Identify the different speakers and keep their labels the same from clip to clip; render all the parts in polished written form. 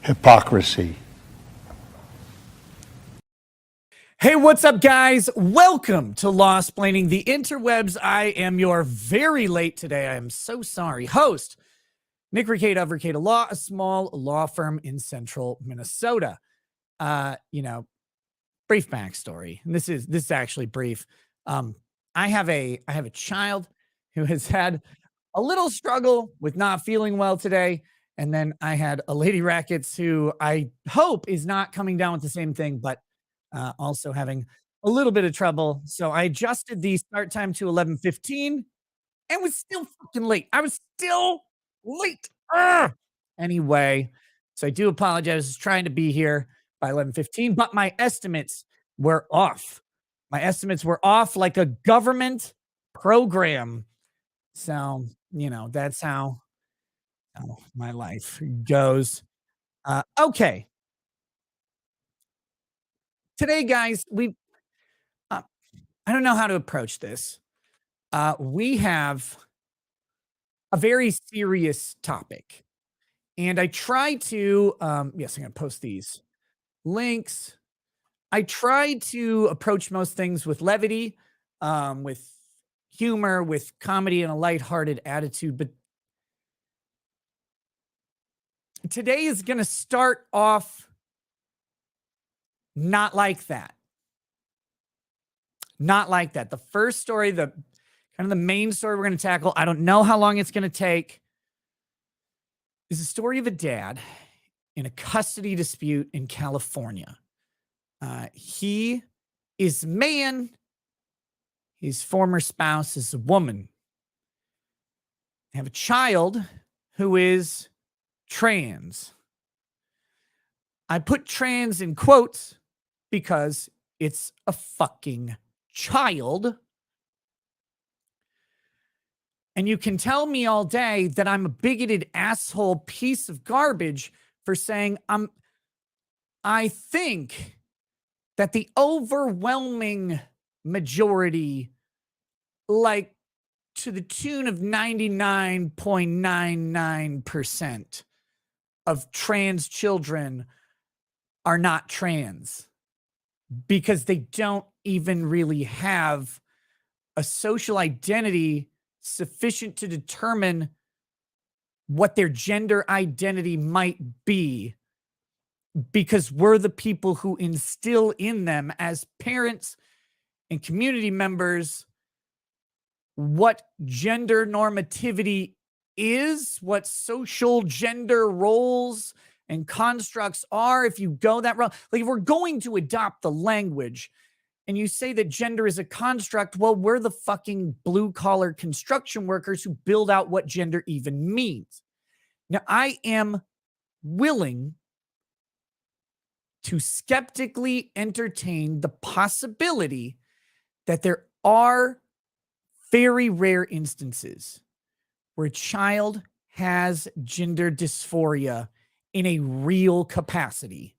Speaker 1: Hypocrisy.
Speaker 2: Hey, what's up, guys? Welcome to Law-Splaining the Interwebs. I am your very late today, I am so sorry, host, Nick Ricada of Ricada Law, a small law firm in central Minnesota. Brief backstory. And this is actually brief. I have a child who has had a little struggle with not feeling well today. And then I had a lady rackets who I hope is not coming down with the same thing, but also having a little bit of trouble. So I adjusted the start time to 11:15 and was still fucking late. I was still late. Anyway, so I do apologize. I was trying to be here by 11:15, but my estimates were off. My estimates were off like a government program. So, that's how my life goes. Okay. Today, guys, I don't know how to approach this. We have a very serious topic. And I try to, yes, I'm going to post these links. I try to approach most things with levity, with humor, with comedy, and a lighthearted attitude. But today is going to start off not like that. Not like that. The first story, the main story we're going to tackle, I don't know how long it's going to take, is the story of a dad in a custody dispute in California. He is man. His former spouse is a woman. They have a child who is trans. I put trans in quotes because it's a fucking child. And you can tell me all day that I'm a bigoted asshole piece of garbage for saying I think that the overwhelming majority, like to the tune of 99.99% of trans children are not trans because they don't even really have a social identity sufficient to determine what their gender identity might be, because we're the people who instill in them as parents and community members what gender normativity is, what social gender roles and constructs are. If you go that route, like if we're going to adopt the language and you say that gender is a construct, well, we're the fucking blue collar construction workers who build out what gender even means. Now, I am willing to skeptically entertain the possibility that there are very rare instances where a child has gender dysphoria in a real capacity,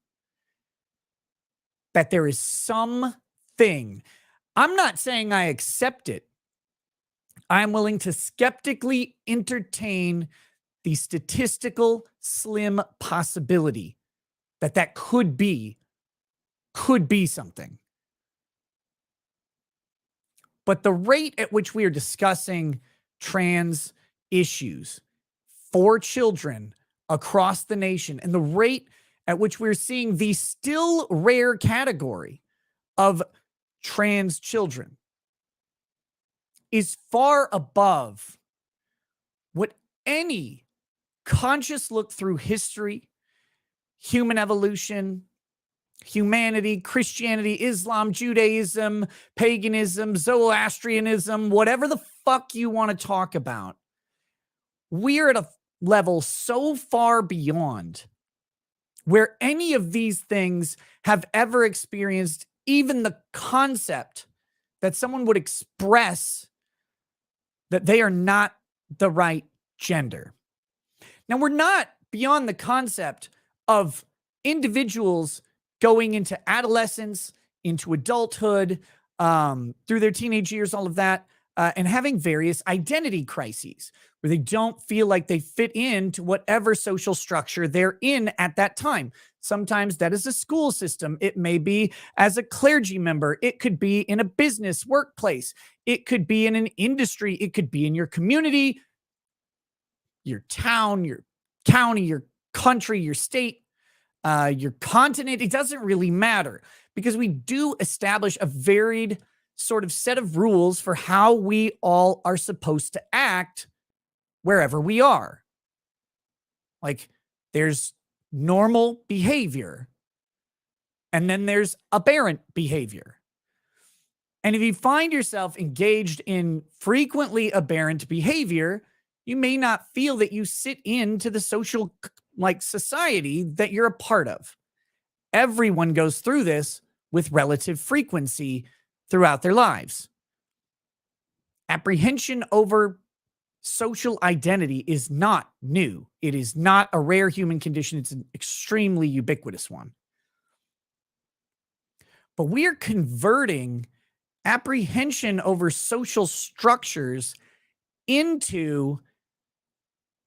Speaker 2: that there is something. I'm not saying I accept it. I'm willing to skeptically entertain the statistical slim possibility that could be something. But the rate at which we are discussing trans issues for children across the nation, and the rate at which we're seeing the still rare category of trans children, is far above what any conscious look through history, human evolution, humanity, Christianity, Islam, Judaism, paganism, Zoroastrianism, whatever the fuck you want to talk about. We're at a level so far beyond where any of these things have ever experienced even the concept that someone would express that they are not the right gender. Now, we're not beyond the concept of individuals going into adolescence, into adulthood, through their teenage years, all of that, and having various identity crises where they don't feel like they fit into whatever social structure they're in at that time. Sometimes that is a school system. It may be as a clergy member. It could be in a business workplace. It could be in an industry. It could be in your community, your town, your county, your country, your state, your continent. It doesn't really matter because we do establish a varied sort of set of rules for how we all are supposed to act wherever we are. Like there's normal behavior and then there's aberrant behavior. And if you find yourself engaged in frequently aberrant behavior, you may not feel that you sit into the social society that you're a part of. Everyone goes through this with relative frequency throughout their lives. Apprehension over social identity is not new. It is not a rare human condition. It's an extremely ubiquitous one. But we are converting apprehension over social structures into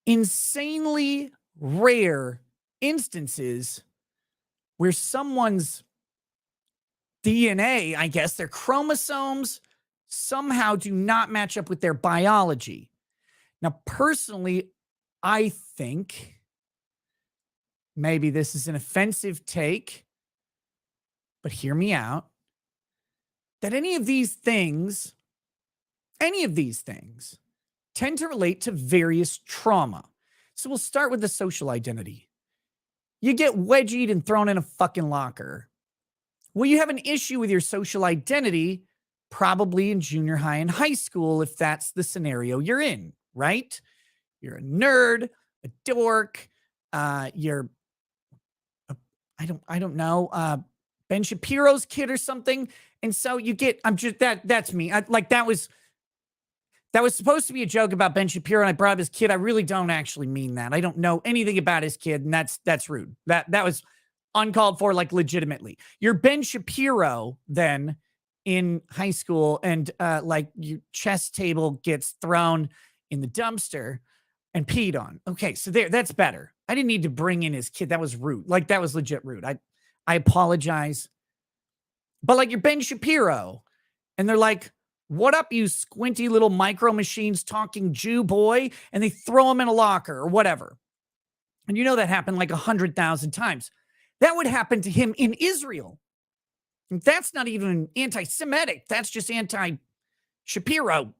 Speaker 2: insanely rare instances where someone's DNA, I guess, their chromosomes somehow do not match up with their biology. Now, personally, I think maybe this is an offensive take, but hear me out, that any of these things tend to relate to various trauma. So we'll start with the social identity. You get wedgied and thrown in a fucking locker. Well, you have an issue with your social identity probably in junior high and high school if that's the scenario you're in, right? You're a nerd, a dork, you're I don't know, Ben Shapiro's kid or something. And so you get, that's me. That was supposed to be a joke about Ben Shapiro and I brought up his kid. I really don't actually mean that. I don't know anything about his kid and that's rude. That was uncalled for, legitimately. You're Ben Shapiro then in high school and your chess table gets thrown in the dumpster and peed on. Okay, so that's better. I didn't need to bring in his kid. That was rude. That was legit rude. I apologize. But you're Ben Shapiro and they're like, what up, you squinty little micro machines talking Jew boy? And they throw him in a locker or whatever. And you know that happened 100,000 times. That would happen to him in Israel. That's not even anti-Semitic. That's just anti-Shapiro.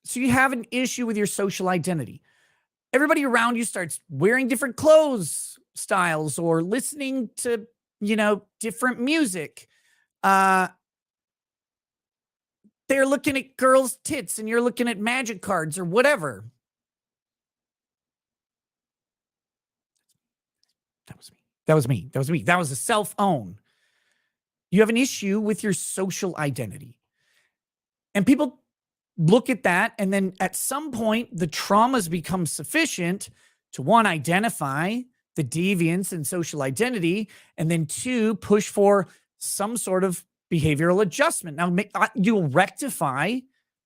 Speaker 2: So you have an issue with your social identity. Everybody around you starts wearing different clothes styles or listening to, different music. They're looking at girls' tits and you're looking at magic cards or whatever. That was me. That was a self-own. You have an issue with your social identity. And people look at that, and then at some point, the traumas become sufficient to, one, identify the deviance in social identity, and then two, push for some sort of behavioral adjustment. Now, you'll rectify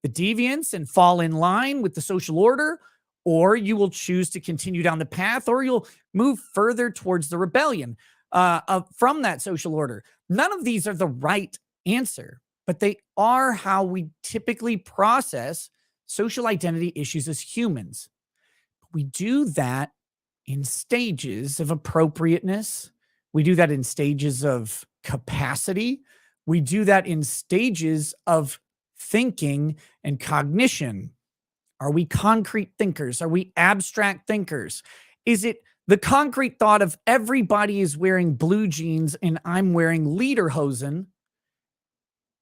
Speaker 2: the deviance and fall in line with the social order, or you will choose to continue down the path, or you'll move further towards the rebellion from that social order. None of these are the right answer, but they are how we typically process social identity issues as humans. We do that in stages of appropriateness. We do that in stages of capacity. We do that in stages of thinking and cognition. Are we concrete thinkers? Are we abstract thinkers? Is it the concrete thought of everybody is wearing blue jeans and I'm wearing lederhosen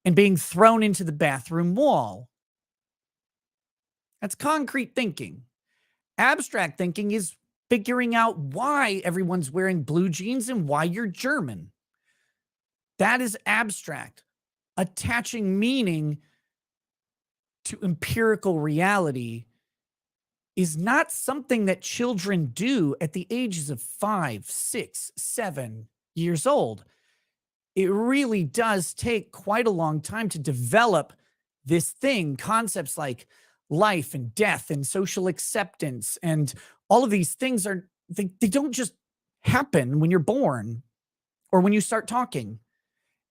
Speaker 2: and being thrown into the bathroom wall? That's concrete thinking. Abstract thinking is figuring out why everyone's wearing blue jeans and why you're German. That is abstract. Attaching meaning to empirical reality is not something that children do at the ages of 5, 6, 7 years old. it really does take quite a long time to develop this thing, concepts like life and death and social acceptance. And all of these things they don't just happen when you're born or when you start talking.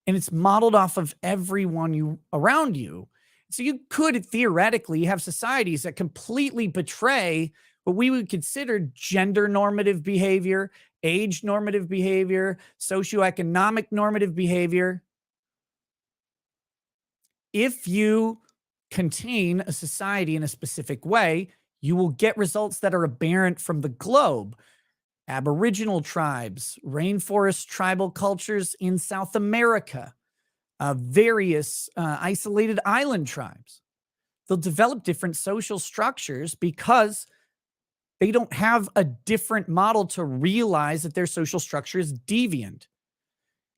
Speaker 2: And it's modeled off of everyone around you. So you could theoretically have societies that completely betray what we would consider gender normative behavior, age normative behavior, socioeconomic normative behavior. If you contain a society in a specific way, you will get results that are aberrant from the globe. Aboriginal tribes, rainforest tribal cultures in South America, various isolated island tribes. They'll develop different social structures because they don't have a different model to realize that their social structure is deviant.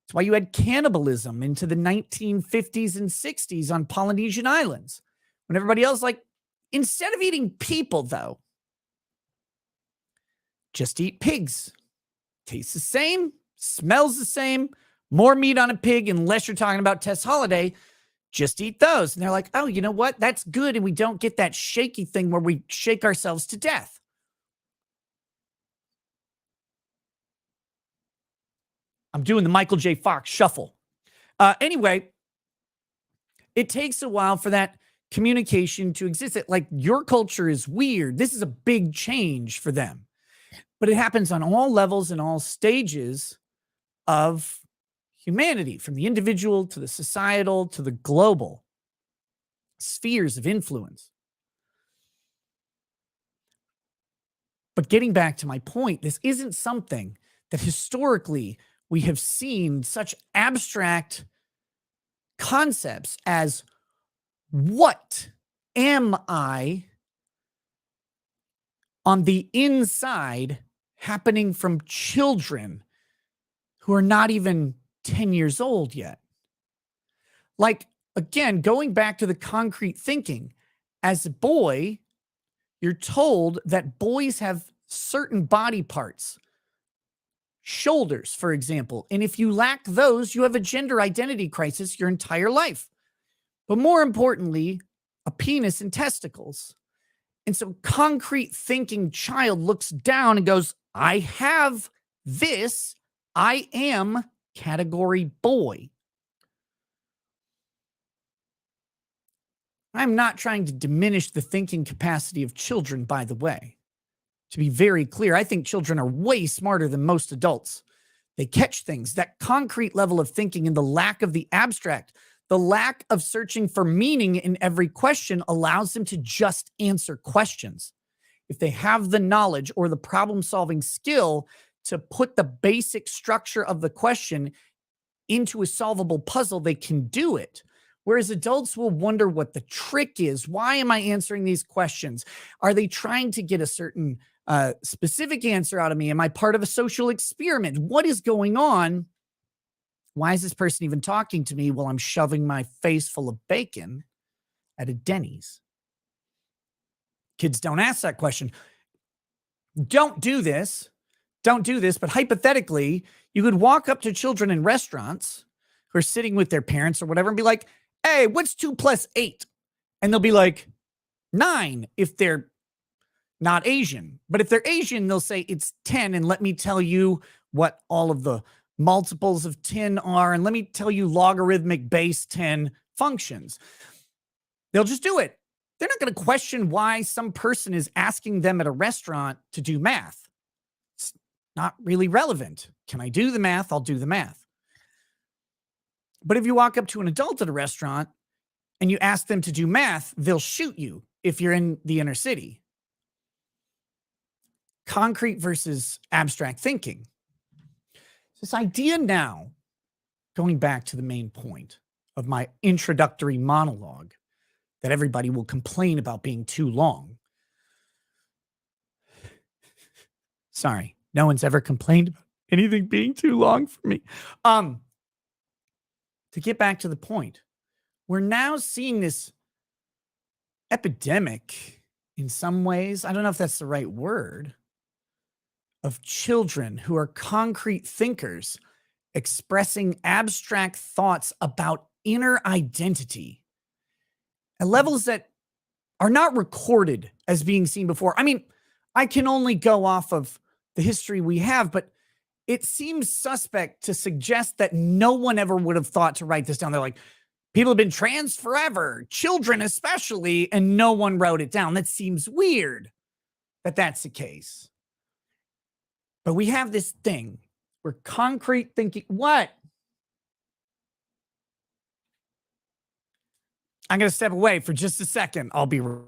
Speaker 2: That's why you had cannibalism into the 1950s and 60s on Polynesian islands, when everybody else, like, instead of eating people, though, just eat pigs. Tastes the same, smells the same, more meat on a pig, unless you're talking about Tess Holiday. Just eat those. And they're like, oh, you know what? That's good. And we don't get that shaky thing where we shake ourselves to death. I'm doing the Michael J. Fox shuffle. Anyway, it takes a while for that communication to exist. Like, your culture is weird. This is a big change for them. But it happens on all levels and all stages of humanity, from the individual to the societal to the global spheres of influence. But getting back to my point, this isn't something that historically we have seen such abstract concepts as, what am I on the inside, happening from children who are not even 10 years old yet. Like, again, going back to the concrete thinking, as a boy, you're told that boys have certain body parts, shoulders, for example. And if you lack those, you have a gender identity crisis your entire life. But more importantly, a penis and testicles. And so concrete thinking child looks down and goes, I have this. I am category boy. I'm not trying to diminish the thinking capacity of children, by the way. To be very clear, I think children are way smarter than most adults. They catch things. That concrete level of thinking and the lack of the abstract, the lack of searching for meaning in every question allows them to just answer questions. If they have the knowledge or the problem-solving skill to put the basic structure of the question into a solvable puzzle, they can do it. Whereas adults will wonder what the trick is. Why am I answering these questions? Are they trying to get a certain specific answer out of me? Am I part of a social experiment? What is going on? Why is this person even talking to me while I'm shoving my face full of bacon at a Denny's? Kids don't ask that question. Don't do this. Don't do this. But hypothetically, you could walk up to children in restaurants who are sitting with their parents or whatever and be like, hey, what's 2 + 8? And they'll be like, 9 if they're not Asian. But if they're Asian, they'll say it's 10. And let me tell you what all of the multiples of 10 are. And let me tell you logarithmic base 10 functions. They'll just do it. They're not going to question why some person is asking them at a restaurant to do math. It's not really relevant. Can I do the math? I'll do the math. But if you walk up to an adult at a restaurant and you ask them to do math, they'll shoot you if you're in the inner city. Concrete versus abstract thinking. This idea now, going back to the main point of my introductory monologue, that everybody will complain about being too long. Sorry, no one's ever complained about anything being too long for me. To get back to the point, we're now seeing this epidemic in some ways. I don't know if that's the right word, of children who are concrete thinkers expressing abstract thoughts about inner identity at levels that are not recorded as being seen before. I mean, I can only go off of the history we have, but it seems suspect to suggest that no one ever would have thought to write this down. They're like, people have been trans forever, children especially, and no one wrote it down. That seems weird that that's the case. But we have this thing where concrete thinking, what? I'm going to step away for just a second. I'll be right.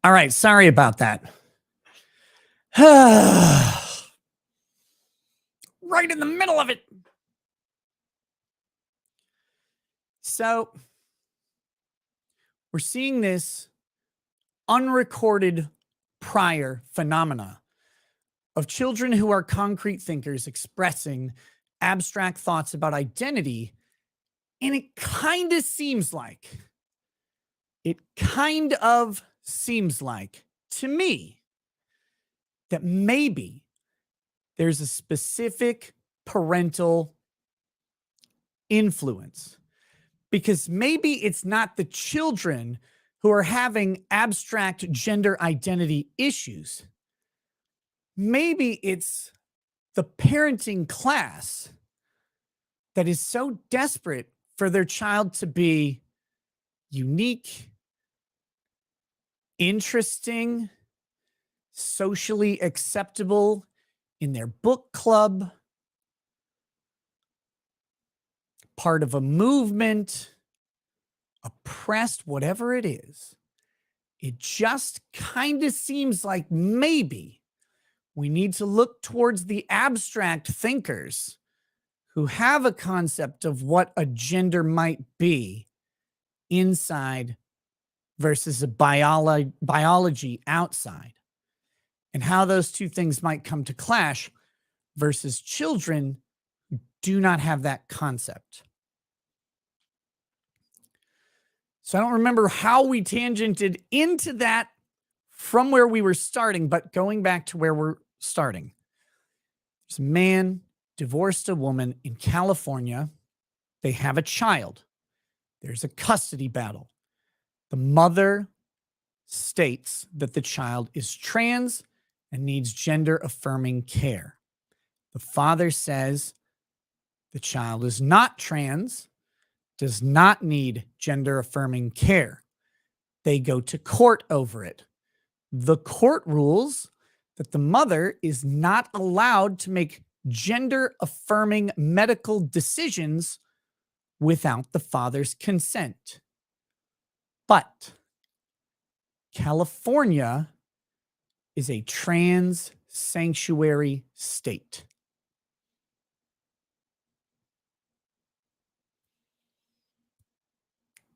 Speaker 2: All right. Sorry about that. Right in the middle of it. So we're seeing this unrecorded prior phenomena of children who are concrete thinkers expressing abstract thoughts about identity. And it kind of seems like to me that maybe there's a specific parental influence, because maybe it's not the children who are having abstract gender identity issues. Maybe it's the parenting class that is so desperate for their child to be unique, interesting, socially acceptable in their book club, part of a movement, oppressed, whatever it is. It just kind of seems like maybe we need to look towards the abstract thinkers who have a concept of what a gender might be inside versus a biology outside, and how those two things might come to clash versus children who do not have that concept. So I don't remember how we tangented into that from where we were starting, but going back to where we're starting. There's a man divorced a woman in California. They have a child. There's a custody battle. The mother states that the child is trans and needs gender affirming care. The father says the child is not trans, does not need gender affirming care. They go to court over it. The court rules that the mother is not allowed to make gender affirming medical decisions without the father's consent. But California is a trans sanctuary state.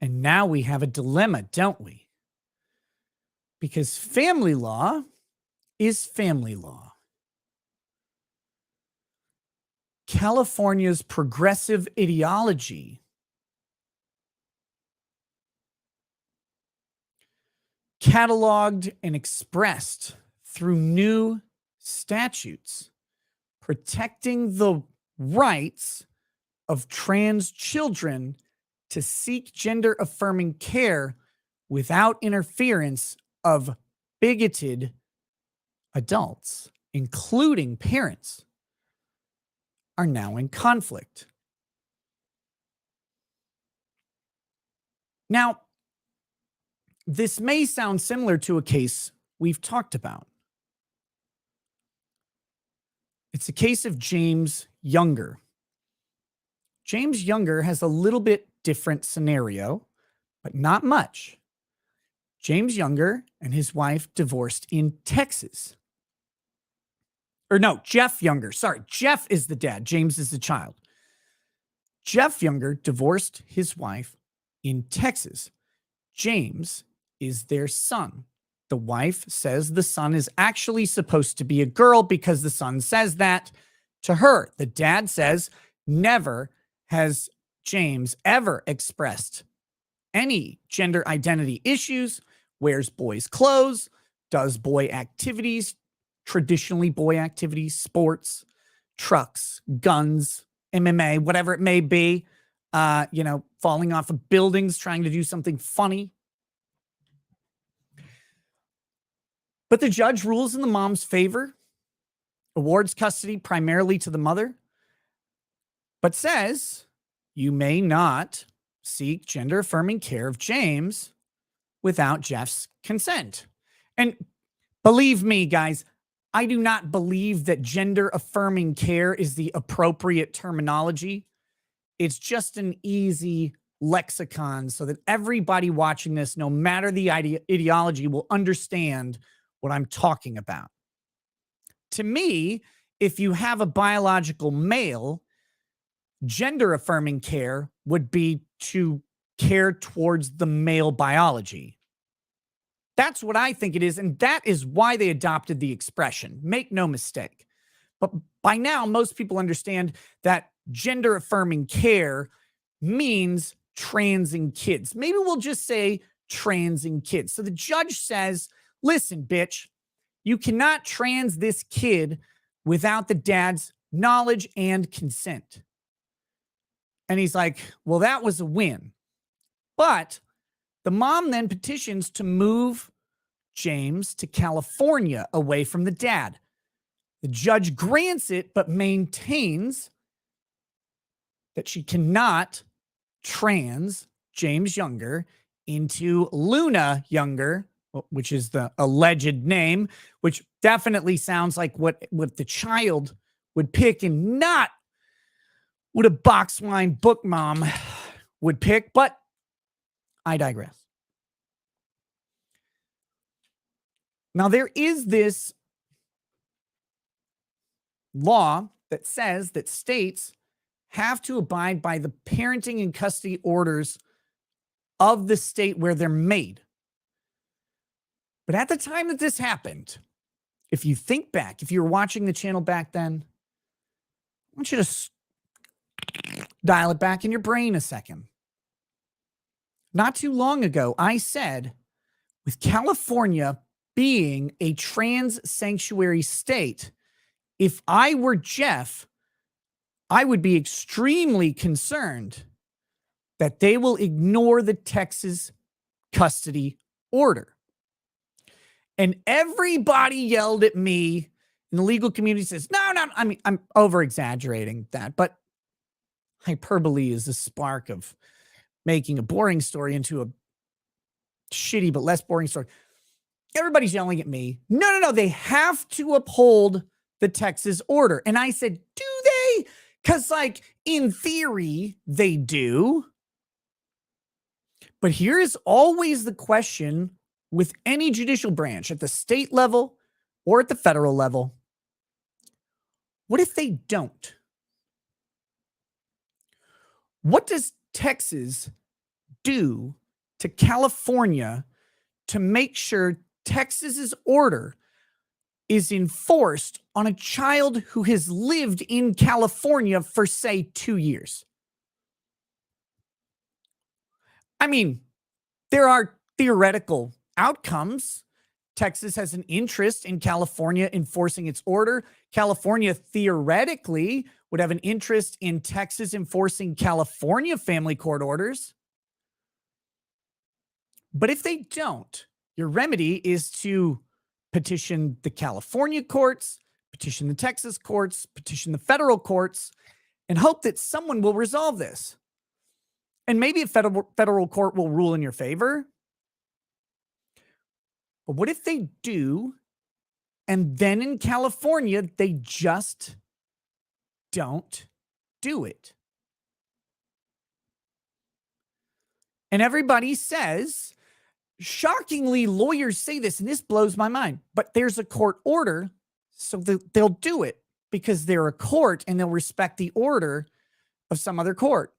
Speaker 2: And now we have a dilemma, don't we? Because family law is family law. California's progressive ideology cataloged and expressed through new statutes protecting the rights of trans children to seek gender affirming care without interference of bigoted adults, including parents, are now in conflict. Now, this may sound similar to a case we've talked about. It's the case of James Younger. James Younger has a little bit different scenario, but not much. James Younger and his wife divorced in Texas. Or no, Jeff Younger. Sorry, Jeff is the dad. James is the child. Jeff Younger divorced his wife in Texas. James is their son. The wife says the son is actually supposed to be a girl because the son says that to her. The dad says never has James ever expressed any gender identity issues, wears boys' clothes, does boy activities, traditionally boy activities, sports, trucks, guns, MMA, whatever it may be, falling off of buildings, trying to do something funny. But the judge rules in the mom's favor, awards custody primarily to the mother, but says you may not seek gender affirming care of James without Jeff's consent. And believe me, guys, I do not believe that gender affirming care is the appropriate terminology. It's just an easy lexicon so that everybody watching this, no matter the ideology, will understand what I'm talking about. To me, if you have a biological male, gender affirming care would be to care towards the male biology. That's what I think it is, and that is why they adopted the expression. Make no mistake. But by now, most people understand that gender affirming care means transing kids. Maybe we'll just say transing kids. So the judge says, listen, bitch, you cannot trans this kid without the dad's knowledge and consent. And he's like, well, that was a win. But the mom then petitions to move James to California away from the dad. The judge grants it, but maintains that she cannot trans James Younger into Luna Younger, which is the alleged name, which definitely sounds like what the child would pick and not what a box wine book mom would pick, but I digress. Now, there is this law that says that states have to abide by the parenting and custody orders of the state where they're made. But at the time that this happened, if you think back, if you were watching the channel back then, I want you to dial it back in your brain a second. Not too long ago, I said, with California being a trans sanctuary state, if I were Jeff, I would be extremely concerned that they will ignore the Texas custody order. And everybody yelled at me in the legal community, says, no, I mean, I'm over exaggerating that, but hyperbole is the spark of making a boring story into a shitty but less boring story. Everybody's yelling at me. No, they have to uphold the Texas order. And I said, do they? Because, like, in theory, they do. But here is always the question with any judicial branch at the state level or at the federal level. What if they don't? What does Texas do to California to make sure Texas's order is enforced on a child who has lived in California for, say, 2 years. I mean, there are theoretical outcomes. Texas has an interest in California enforcing its order. California theoretically would have an interest in Texas enforcing California family court orders. But if they don't, your remedy is to petition the California courts, petition the Texas courts, petition the federal courts, and hope that someone will resolve this. And maybe a federal court will rule in your favor. But what if they do, and then in California, they just don't do it? And everybody says, shockingly, lawyers say this, and this blows my mind, but there's a court order, so they'll do it because they're a court and they'll respect the order of some other court.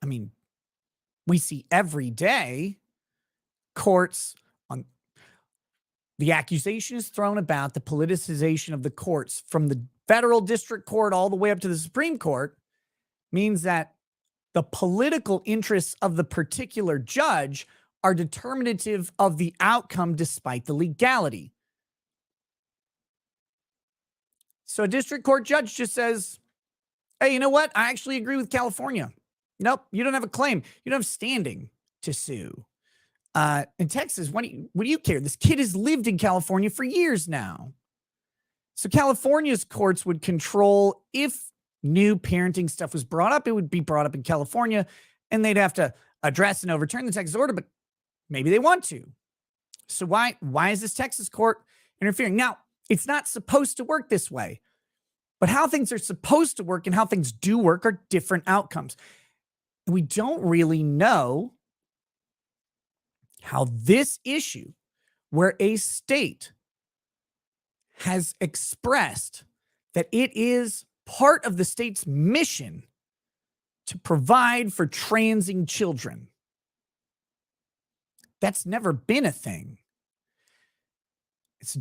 Speaker 2: I mean, we see every day courts on the accusation is thrown about the politicization of the courts from the federal district court all the way up to the Supreme Court means that the political interests of the particular judge are determinative of the outcome despite the legality. So a district court judge just says, hey, you know what? I actually agree with California. Nope, you don't have a claim. You don't have standing to sue. In Texas, what do you care? This kid has lived in California for years now. So California's courts would control if new parenting stuff was brought up, it would be brought up in California, and they'd have to address and overturn the Texas order, but maybe they want to. So why is this Texas court interfering? Now, it's not supposed to work this way, but how things are supposed to work and how things do work are different outcomes. And we don't really know how this issue, where a state has expressed that it is part of the state's mission to provide for transing children. That's never been a thing.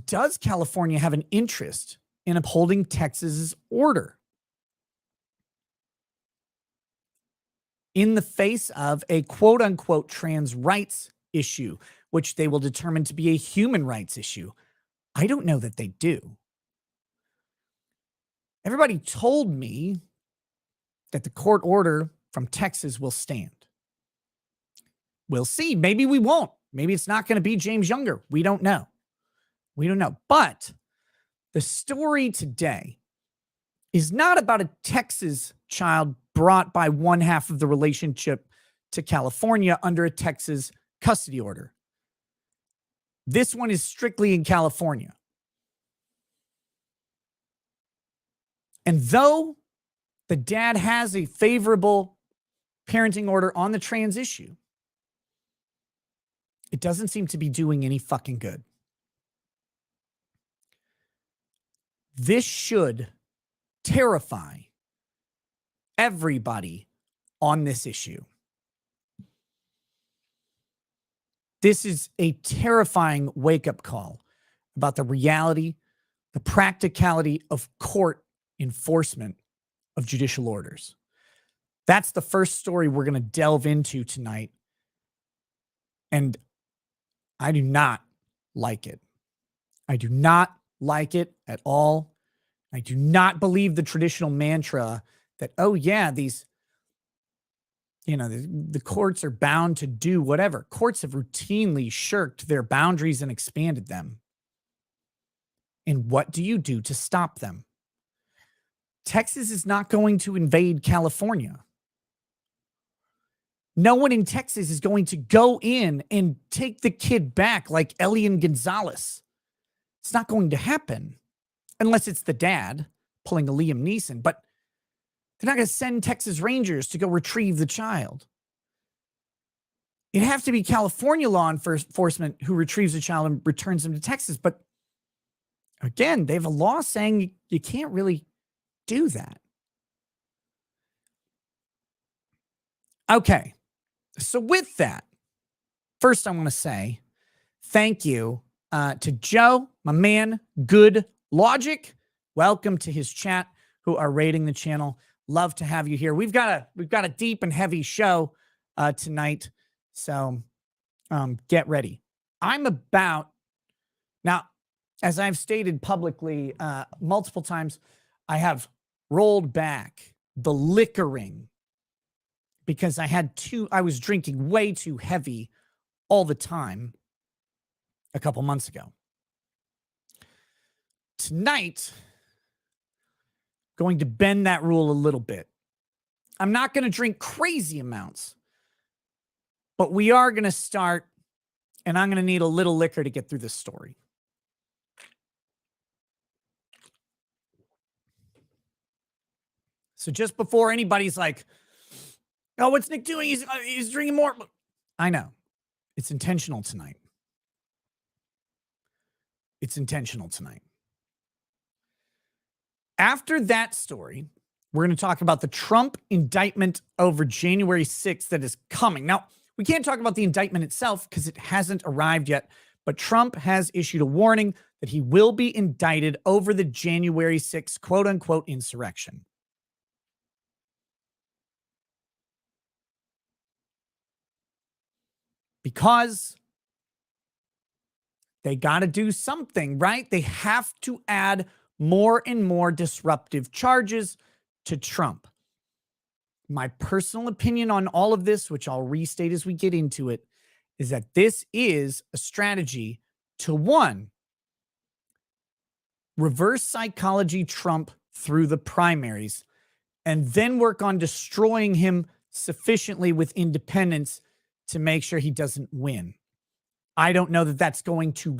Speaker 2: Does California have an interest in upholding Texas's order in the face of a quote unquote trans rights issue, which they will determine to be a human rights issue? I don't know that they do. Everybody told me that the court order from Texas will stand. We'll see. Maybe we won't. Maybe it's not going to be James Younger. We don't know. We don't know. But the story today is not about a Texas child brought by one half of the relationship to California under a Texas custody order. This one is strictly in California. And though the dad has a favorable parenting order on the trans issue, it doesn't seem to be doing any fucking good. This should terrify everybody on this issue. This is a terrifying wake-up call about the reality, the practicality of court enforcement of judicial orders. That's the first story we're going to delve into tonight. And I do not like it. I do not like it at all. I do not believe the traditional mantra that, oh yeah, these, the courts are bound to do whatever. Courts have routinely shirked their boundaries and expanded them. And what do you do to stop them? Texas is not going to invade California. No one in Texas is going to go in and take the kid back like Elian Gonzalez. It's not going to happen unless it's the dad pulling a Liam Neeson. But they're not going to send Texas Rangers to go retrieve the child. It'd have to be California law enforcement who retrieves the child and returns them to Texas. But again, they have a law saying you can't really do that. Okay. So with that, first I want to say thank you to Joe, my man, Good Logic. Welcome to his chat, who are rating the channel. Love to have you here. We've got a deep and heavy show tonight, so get ready. I'm about now, as I've stated publicly multiple times, I have rolled back the liquoring because I was drinking way too heavy all the time a couple months ago. Tonight, going to bend that rule a little bit. I'm not going to drink crazy amounts, but we are going to start, and I'm going to need a little liquor to get through this story. So just before anybody's like, oh, what's Nick doing? He's drinking more. I know. It's intentional tonight. It's intentional tonight. After that story, we're going to talk about the Trump indictment over January 6th that is coming. Now, we can't talk about the indictment itself because it hasn't arrived yet, but Trump has issued a warning that he will be indicted over the January 6th quote-unquote insurrection. Because they got to do something, right? They have to add more and more disruptive charges to Trump. My personal opinion on all of this, which I'll restate as we get into it, is that this is a strategy to, one, reverse psychology Trump through the primaries, and then work on destroying him sufficiently with independents to make sure he doesn't win. I don't know that that's going to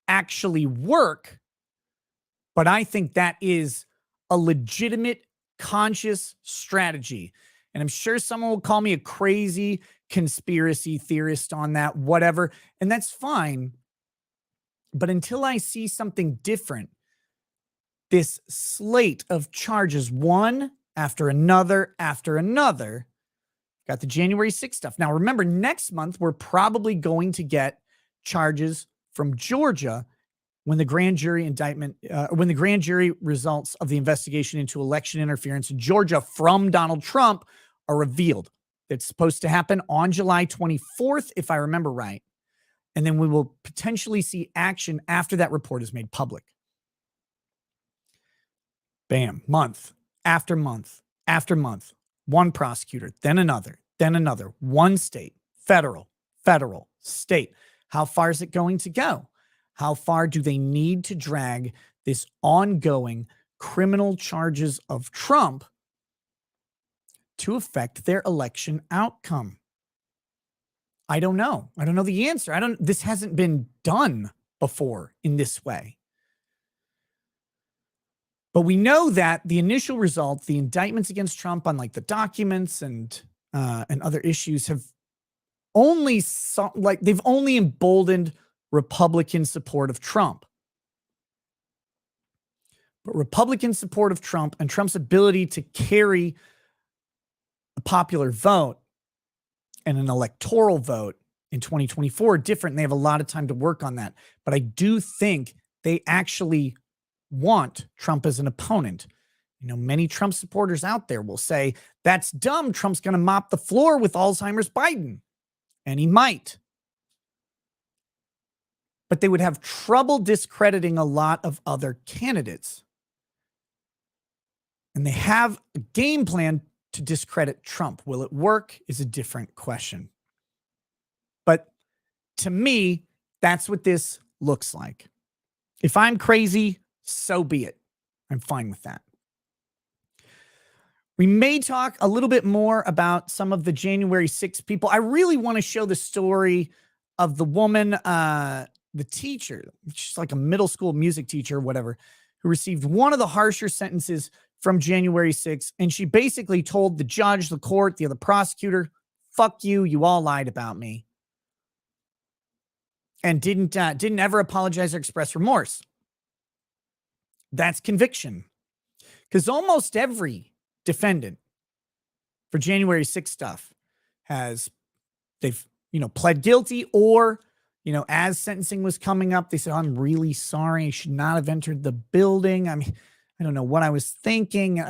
Speaker 2: actually work, but I think that is a legitimate, conscious strategy. And I'm sure someone will call me a crazy conspiracy theorist on that, whatever, and that's fine. But until I see something different, this slate of charges, one after another, got the January 6th stuff. Now, remember, next month, we're probably going to get charges from Georgia when the grand jury when the grand jury results of the investigation into election interference in Georgia from Donald Trump are revealed. It's supposed to happen on July 24th, if I remember right. And then we will potentially see action after that report is made public. Bam, month after month after month. One prosecutor, then another, one state, federal, state. How far is it going to go? How far do they need to drag this ongoing criminal charges of Trump to affect their election outcome? I don't know. I don't know the answer. This hasn't been done before in this way. But we know that the initial result, the indictments against Trump on like the documents and other issues have they've only emboldened Republican support of Trump. But Republican support of Trump and Trump's ability to carry a popular vote and an electoral vote in 2024 are different. And they have a lot of time to work on that. But I do think they actually want Trump as an opponent. You know, many Trump supporters out there will say, that's dumb. Trump's going to mop the floor with Alzheimer's Biden. And he might. But they would have trouble discrediting a lot of other candidates. And they have a game plan to discredit Trump. Will it work is a different question. But to me, that's what this looks like. If I'm crazy, so be it. I'm fine with that. We may talk a little bit more about some of the January 6th people. I really want to show the story of the woman, the teacher, she's like a middle school music teacher or whatever, who received one of the harsher sentences from January 6th. And she basically told the judge, the court, the other prosecutor, fuck you, you all lied about me. And didn't ever apologize or express remorse. That's conviction. Because almost every defendant for January 6th stuff they've pled guilty or as sentencing was coming up, they said, I'm really sorry. I should not have entered the building. I mean, I don't know what I was thinking.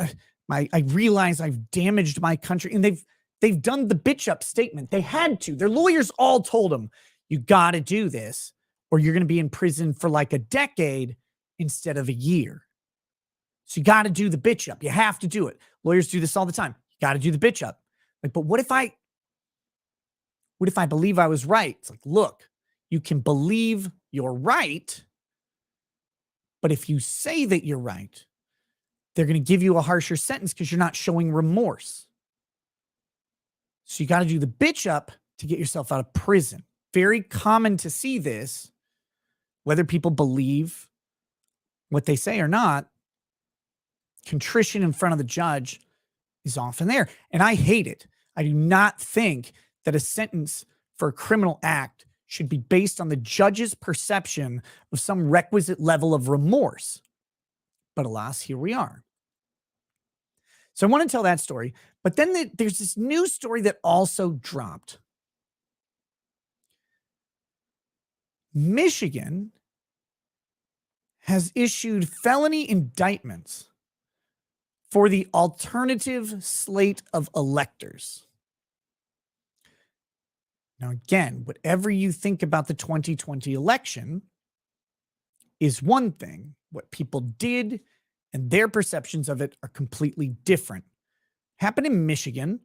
Speaker 2: I realize I've damaged my country. And they've done the bitch up statement. They had to. Their lawyers all told them, you got to do this or you're going to be in prison for like a decade instead of a year. So you got to do the bitch up. You have to do it. Lawyers do this all the time. You got to do the bitch up. Like, but what if I believe I was right? It's like, look, you can believe you're right, but if you say that you're right, they're going to give you a harsher sentence because you're not showing remorse. So you got to do the bitch up to get yourself out of prison. Very common to see this, whether people believe what they say or not. Contrition in front of the judge is often there. And I hate it. I do not think that a sentence for a criminal act should be based on the judge's perception of some requisite level of remorse. But alas, here we are. So I want to tell that story. But then there's this new story that also dropped. Michigan has issued felony indictments for the alternative slate of electors. Now, again, whatever you think about the 2020 election is one thing. What people did and their perceptions of it are completely different. Happened in Michigan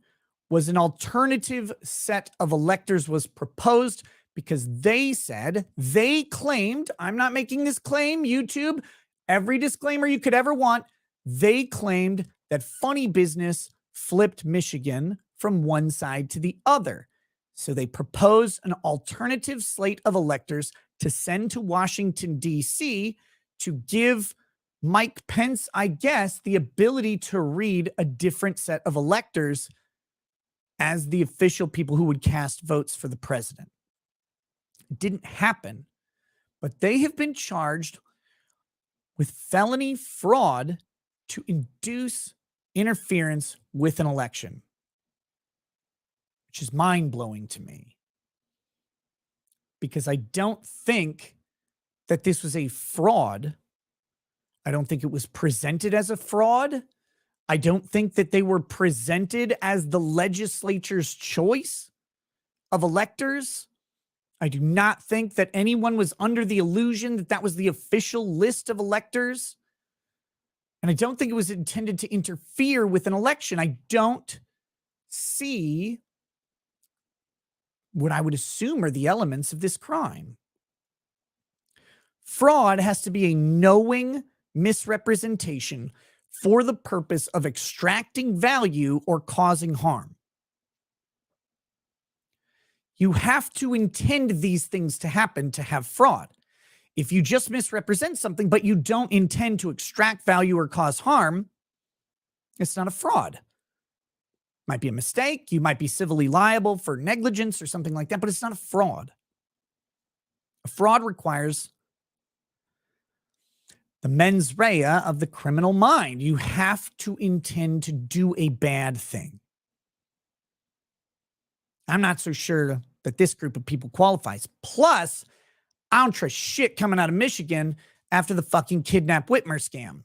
Speaker 2: was an alternative set of electors was proposed because they claimed, I'm not making this claim, YouTube, every disclaimer you could ever want, they claimed that funny business flipped Michigan from one side to the other. So they proposed an alternative slate of electors to send to Washington, D.C. to give Mike Pence, I guess, the ability to read a different set of electors as the official people who would cast votes for the president. It didn't happen, but they have been charged with felony fraud to induce interference with an election, which is mind-blowing to me because I don't think that this was a fraud. I don't think it was presented as a fraud. I don't think that they were presented as the legislature's choice of electors. I do not think that anyone was under the illusion that that was the official list of electors. And I don't think it was intended to interfere with an election. I don't see what I would assume are the elements of this crime. Fraud has to be a knowing misrepresentation for the purpose of extracting value or causing harm. You have to intend these things to happen to have fraud. If you just misrepresent something, but you don't intend to extract value or cause harm, it's not a fraud. Might be a mistake. You might be civilly liable for negligence or something like that, but it's not a fraud. A fraud requires the mens rea of the criminal mind. You have to intend to do a bad thing. I'm not so sure that this group of people qualifies. Plus, I don't trust shit coming out of Michigan after the fucking kidnap Whitmer scam.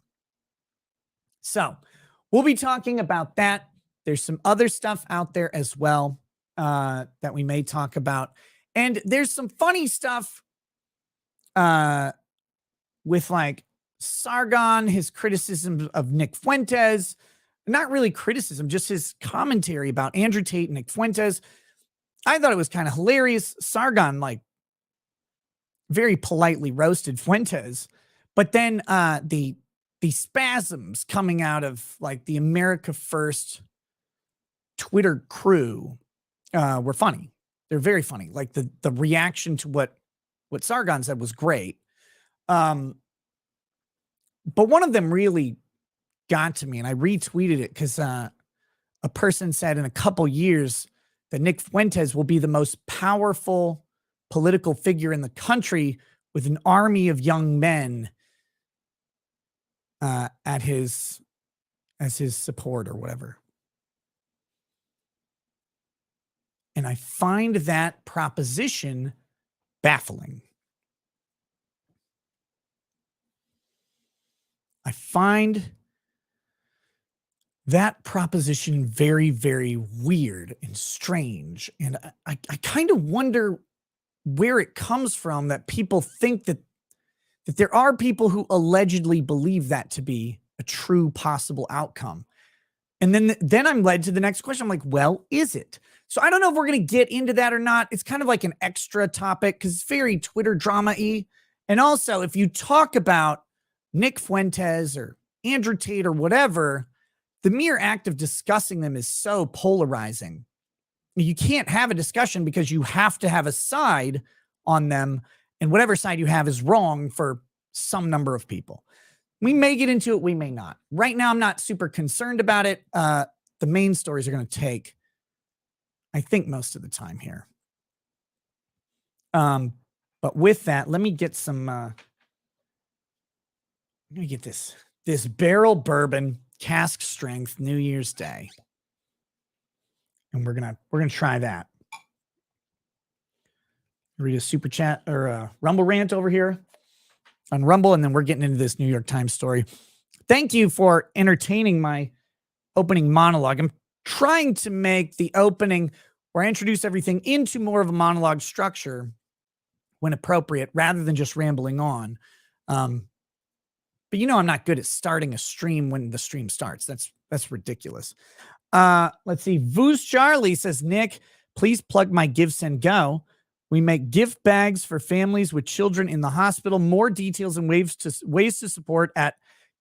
Speaker 2: So we'll be talking about that. There's some other stuff out there as well that we may talk about. And there's some funny stuff with like Sargon, his criticism of Nick Fuentes. Not really criticism, just his commentary about Andrew Tate and Nick Fuentes. I thought it was kind of hilarious. Sargon, like, very politely roasted Fuentes, but then the spasms coming out of like the America First Twitter crew were funny. They're very funny. Like the reaction to what Sargon said was great. But one of them really got to me, and I retweeted it because a person said in a couple years that Nick Fuentes will be the most powerful political figure in the country with an army of young men as his support or whatever. And I find that proposition baffling. I find that proposition very, very weird and strange. And I kind of wonder where it comes from that people think that there are people who allegedly believe that to be a true possible outcome. And then I'm led to the next question. I'm like, well, is it? So I don't know if we're going to get into that or not. It's kind of like an extra topic because it's very Twitter drama-y. And also, if you talk about Nick Fuentes or Andrew Tate or whatever, the mere act of discussing them is so polarizing. You can't have a discussion because you have to have a side on them, and whatever side you have is wrong for some number of people. We may get into it, we may not. Right now, I'm not super concerned about it. The main stories are going to take, I think, most of the time here. But with that, let me get some. I'm going to get this barrel bourbon, cask strength, New Year's Day, and we're gonna try that. Read a super chat or a Rumble rant over here on Rumble, and then we're getting into this New York Times story. Thank you for entertaining my opening monologue. I'm trying to make the opening where I introduce everything into more of a monologue structure when appropriate, rather than just rambling on. But I'm not good at starting a stream when the stream starts. That's ridiculous. Let's see. Voos Charlie says, Nick, please plug my Give Send Go. We make gift bags for families with children in the hospital. More details and ways to support at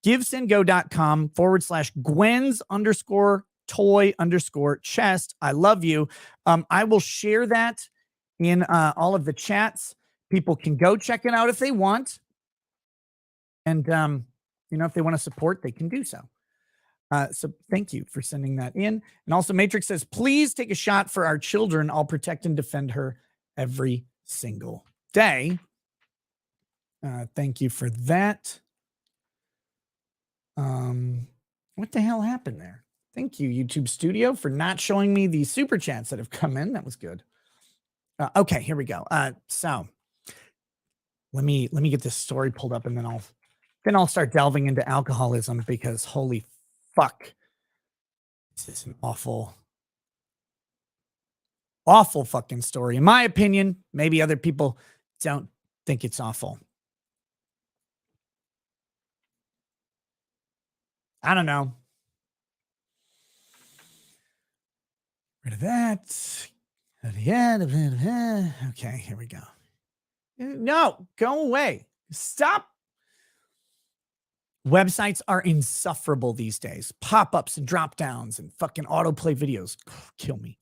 Speaker 2: givesendgo.com/Gwen's_toy_chest. I love you. I will share that in all of the chats. People can go check it out if they want. And, if they want to support, they can do so. So thank you for sending that in. And also Matrix says, please take a shot for our children. I'll protect and defend her every single day. Thank you for that. What the hell happened there? Thank you, YouTube Studio, for not showing me the super chats that have come in. That was good. Okay, here we go. So let me get this story pulled up, and then I'll start delving into alcoholism, because holy fuck, this is an awful fucking story. In my opinion, maybe other people don't think it's awful. I don't know. Rid of that. Okay, here we go. No, go away. Stop. Websites are insufferable these days. Pop-ups and drop-downs and fucking autoplay videos. Kill me.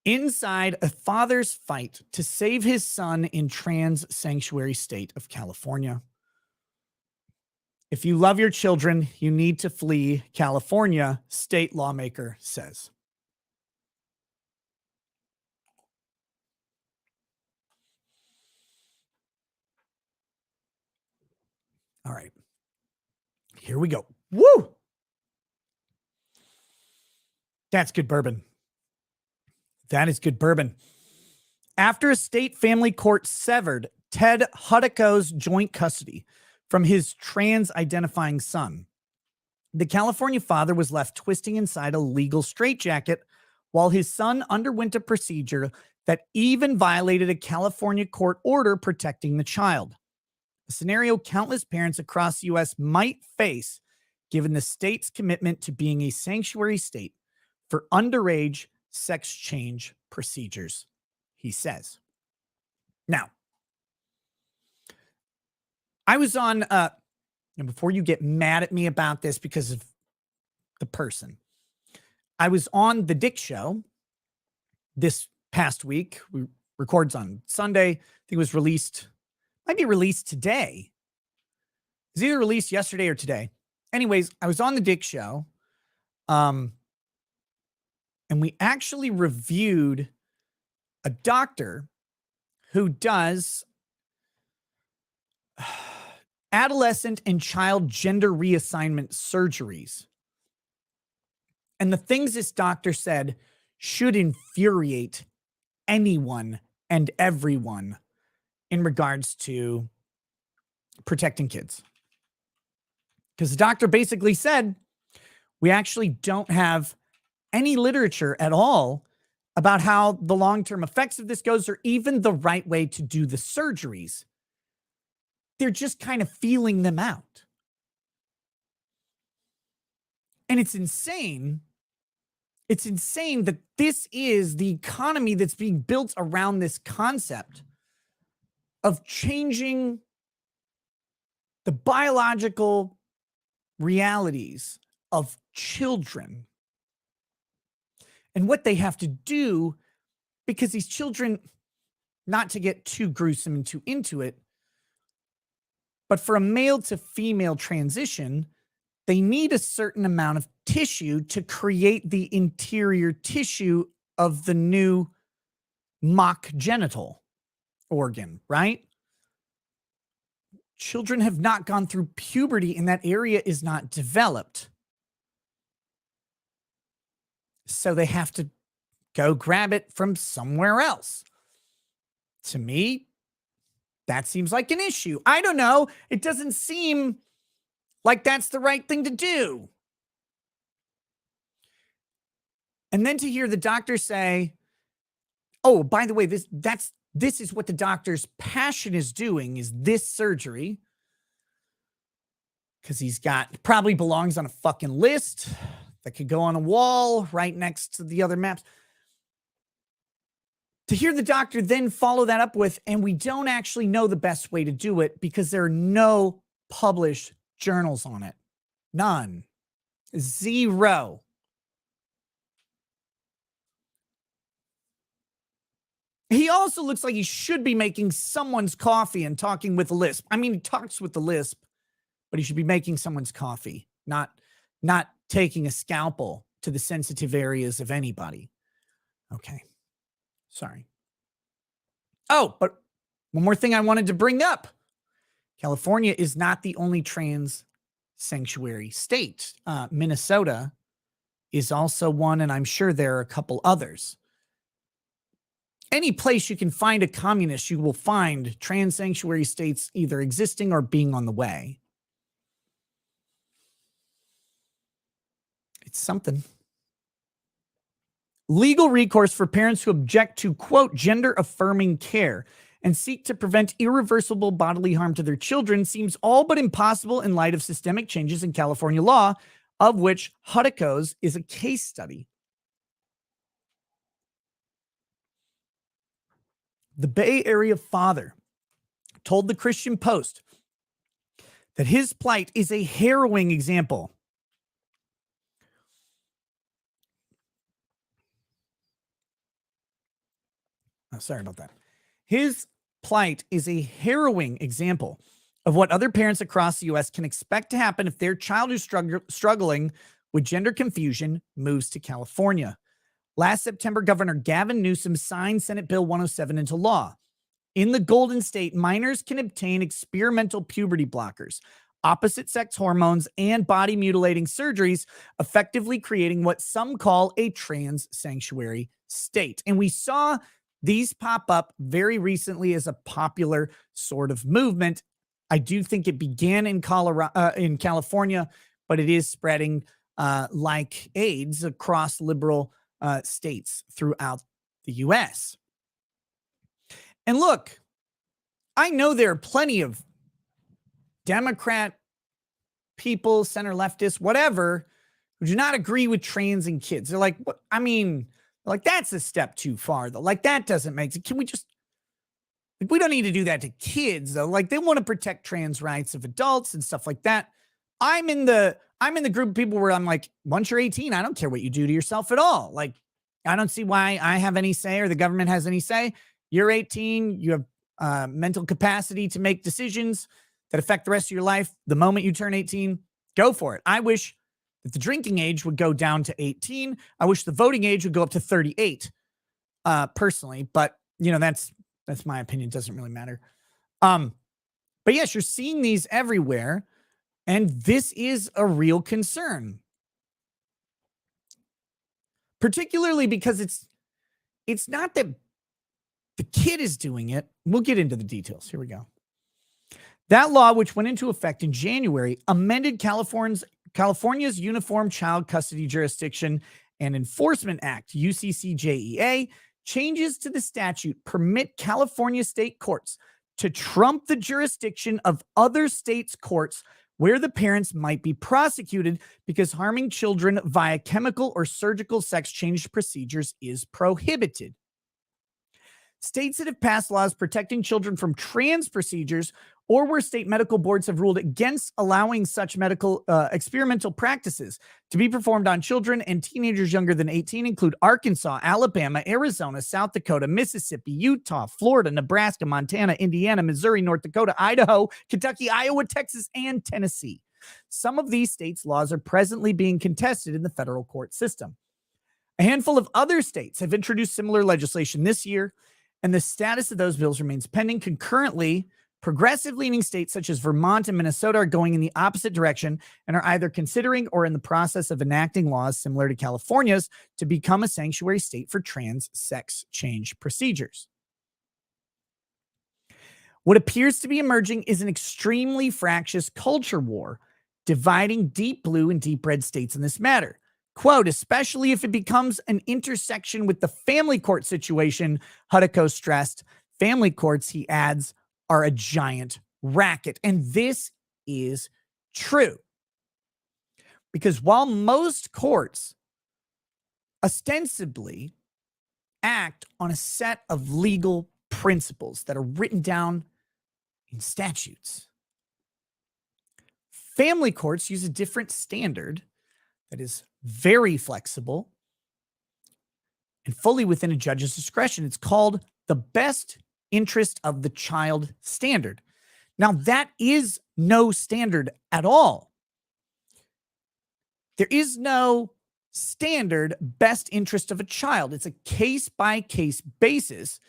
Speaker 2: Inside a father's fight to save his son in trans sanctuary state of California. If you love your children, you need to flee California, state lawmaker says. All right. Here we go. Woo! That's good bourbon. That is good bourbon. After a state family court severed Ted Hudico's joint custody from his trans-identifying son, the California father was left twisting inside a legal straitjacket while his son underwent a procedure that even violated a California court order protecting the child. A scenario countless parents across the U.S. might face, given the state's commitment to being a sanctuary state for underage sex change procedures, he says. Now, I was on, and before you get mad at me about this because of the person, I was on The Dick Show this past week. We records on Sunday. I think it was released, might be released today. It was either released yesterday or today. Anyways, I was on The Dick Show. And we actually reviewed a doctor who does adolescent and child gender reassignment surgeries. And the things this doctor said should infuriate anyone and everyone in regards to protecting kids. Because the doctor basically said, we actually don't have any literature at all about how the long-term effects of this goes or even the right way to do the surgeries. They're just kind of feeling them out. And it's insane. It's insane that this is the economy that's being built around this concept of changing the biological realities of children and what they have to do, because these children, not to get too gruesome and too into it, but for a male to female transition, they need a certain amount of tissue to create the interior tissue of the new mock genital organ, right? Children have not gone through puberty and that area is not developed. So they have to go grab it from somewhere else. To me, that seems like an issue. I don't know. It doesn't seem like that's the right thing to do. And then to hear the doctor say, oh, by the way, this is what the doctor's passion is doing, is this surgery. Because he's probably belongs on a fucking list that could go on a wall right next to the other maps. To hear the doctor then follow that up with, and we don't actually know the best way to do it because there are no published journals on it. None. Zero. He also looks like he should be making someone's coffee and talking with a lisp. I mean, he talks with the lisp, but he should be making someone's coffee, not taking a scalpel to the sensitive areas of anybody. Okay. Sorry. Oh, but one more thing I wanted to bring up. California is not the only trans sanctuary state. Minnesota is also one, and I'm sure there are a couple others. Any place you can find a communist, you will find trans sanctuary states either existing or being on the way. It's something. Legal recourse for parents who object to, quote, gender-affirming care and seek to prevent irreversible bodily harm to their children seems all but impossible in light of systemic changes in California law, of which Hudiko's is a case study. The Bay Area father told the Christian Post that his plight is a harrowing example. Oh, sorry about that. His plight is a harrowing example of what other parents across the U.S. can expect to happen if their child who's struggling with gender confusion moves to California. Last September, Governor Gavin Newsom signed Senate Bill 107 into law. In the Golden State, minors can obtain experimental puberty blockers, opposite-sex hormones, and body-mutilating surgeries, effectively creating what some call a trans sanctuary state. And we saw these pop up very recently as a popular sort of movement. I do think it began in California, but it is spreading like AIDS across liberal states throughout the U.S. And look, I know there are plenty of Democrat people, center leftists, whatever, who do not agree with trans and kids. They're like, what? I mean, like, that's a step too far, though. Like, that doesn't make sense. Can we just, like, we don't need to do that to kids, though. Like, they want to protect trans rights of adults and stuff like that. I'm in the group of people where I'm like, once you're 18, I don't care what you do to yourself at all. Like, I don't see why I have any say or the government has any say. You're 18. You have mental capacity to make decisions that affect the rest of your life. The moment you turn 18, go for it. I wish that the drinking age would go down to 18. I wish the voting age would go up to 38, personally. But, you know, that's my opinion. It doesn't really matter. But yes, you're seeing these everywhere. And this is a real concern. Particularly because it's not that The kid is doing it. We'll get into the details. Here we go. That law, which went into effect in January, amended California's Uniform Child Custody Jurisdiction and Enforcement Act, UCCJEA. Changes to the statute permit California state courts to trump the jurisdiction of other states' courts where the parents might be prosecuted because harming children via chemical or surgical sex change procedures is prohibited. States that have passed laws protecting children from trans procedures or where state medical boards have ruled against allowing such medical experimental practices to be performed on children and teenagers younger than 18 include Arkansas, Alabama, Arizona, South Dakota, Mississippi, Utah, Florida, Nebraska, Montana, Indiana, Missouri, North Dakota, Idaho, Kentucky, Iowa, Texas, and Tennessee. Some of these states' laws are presently being contested in the federal court system. A handful of other states have introduced similar legislation this year, and the status of those bills remains pending. Concurrently, progressive-leaning states such as Vermont and Minnesota are going in the opposite direction and are either considering or in the process of enacting laws similar to California's to become a sanctuary state for trans sex change procedures. What appears to be emerging is an extremely fractious culture war, dividing deep blue and deep red states in this matter. Quote, especially if it becomes an intersection with the family court situation, Hudiko stressed. Family courts, he adds, are a giant racket. And this is true. Because while most courts ostensibly act on a set of legal principles that are written down in statutes, family courts use a different standard that is very flexible and fully within a judge's discretion. It's called the best interest of the child standard. Now, that is no standard at all. There is no standard best interest of a child. It's a case-by-case basis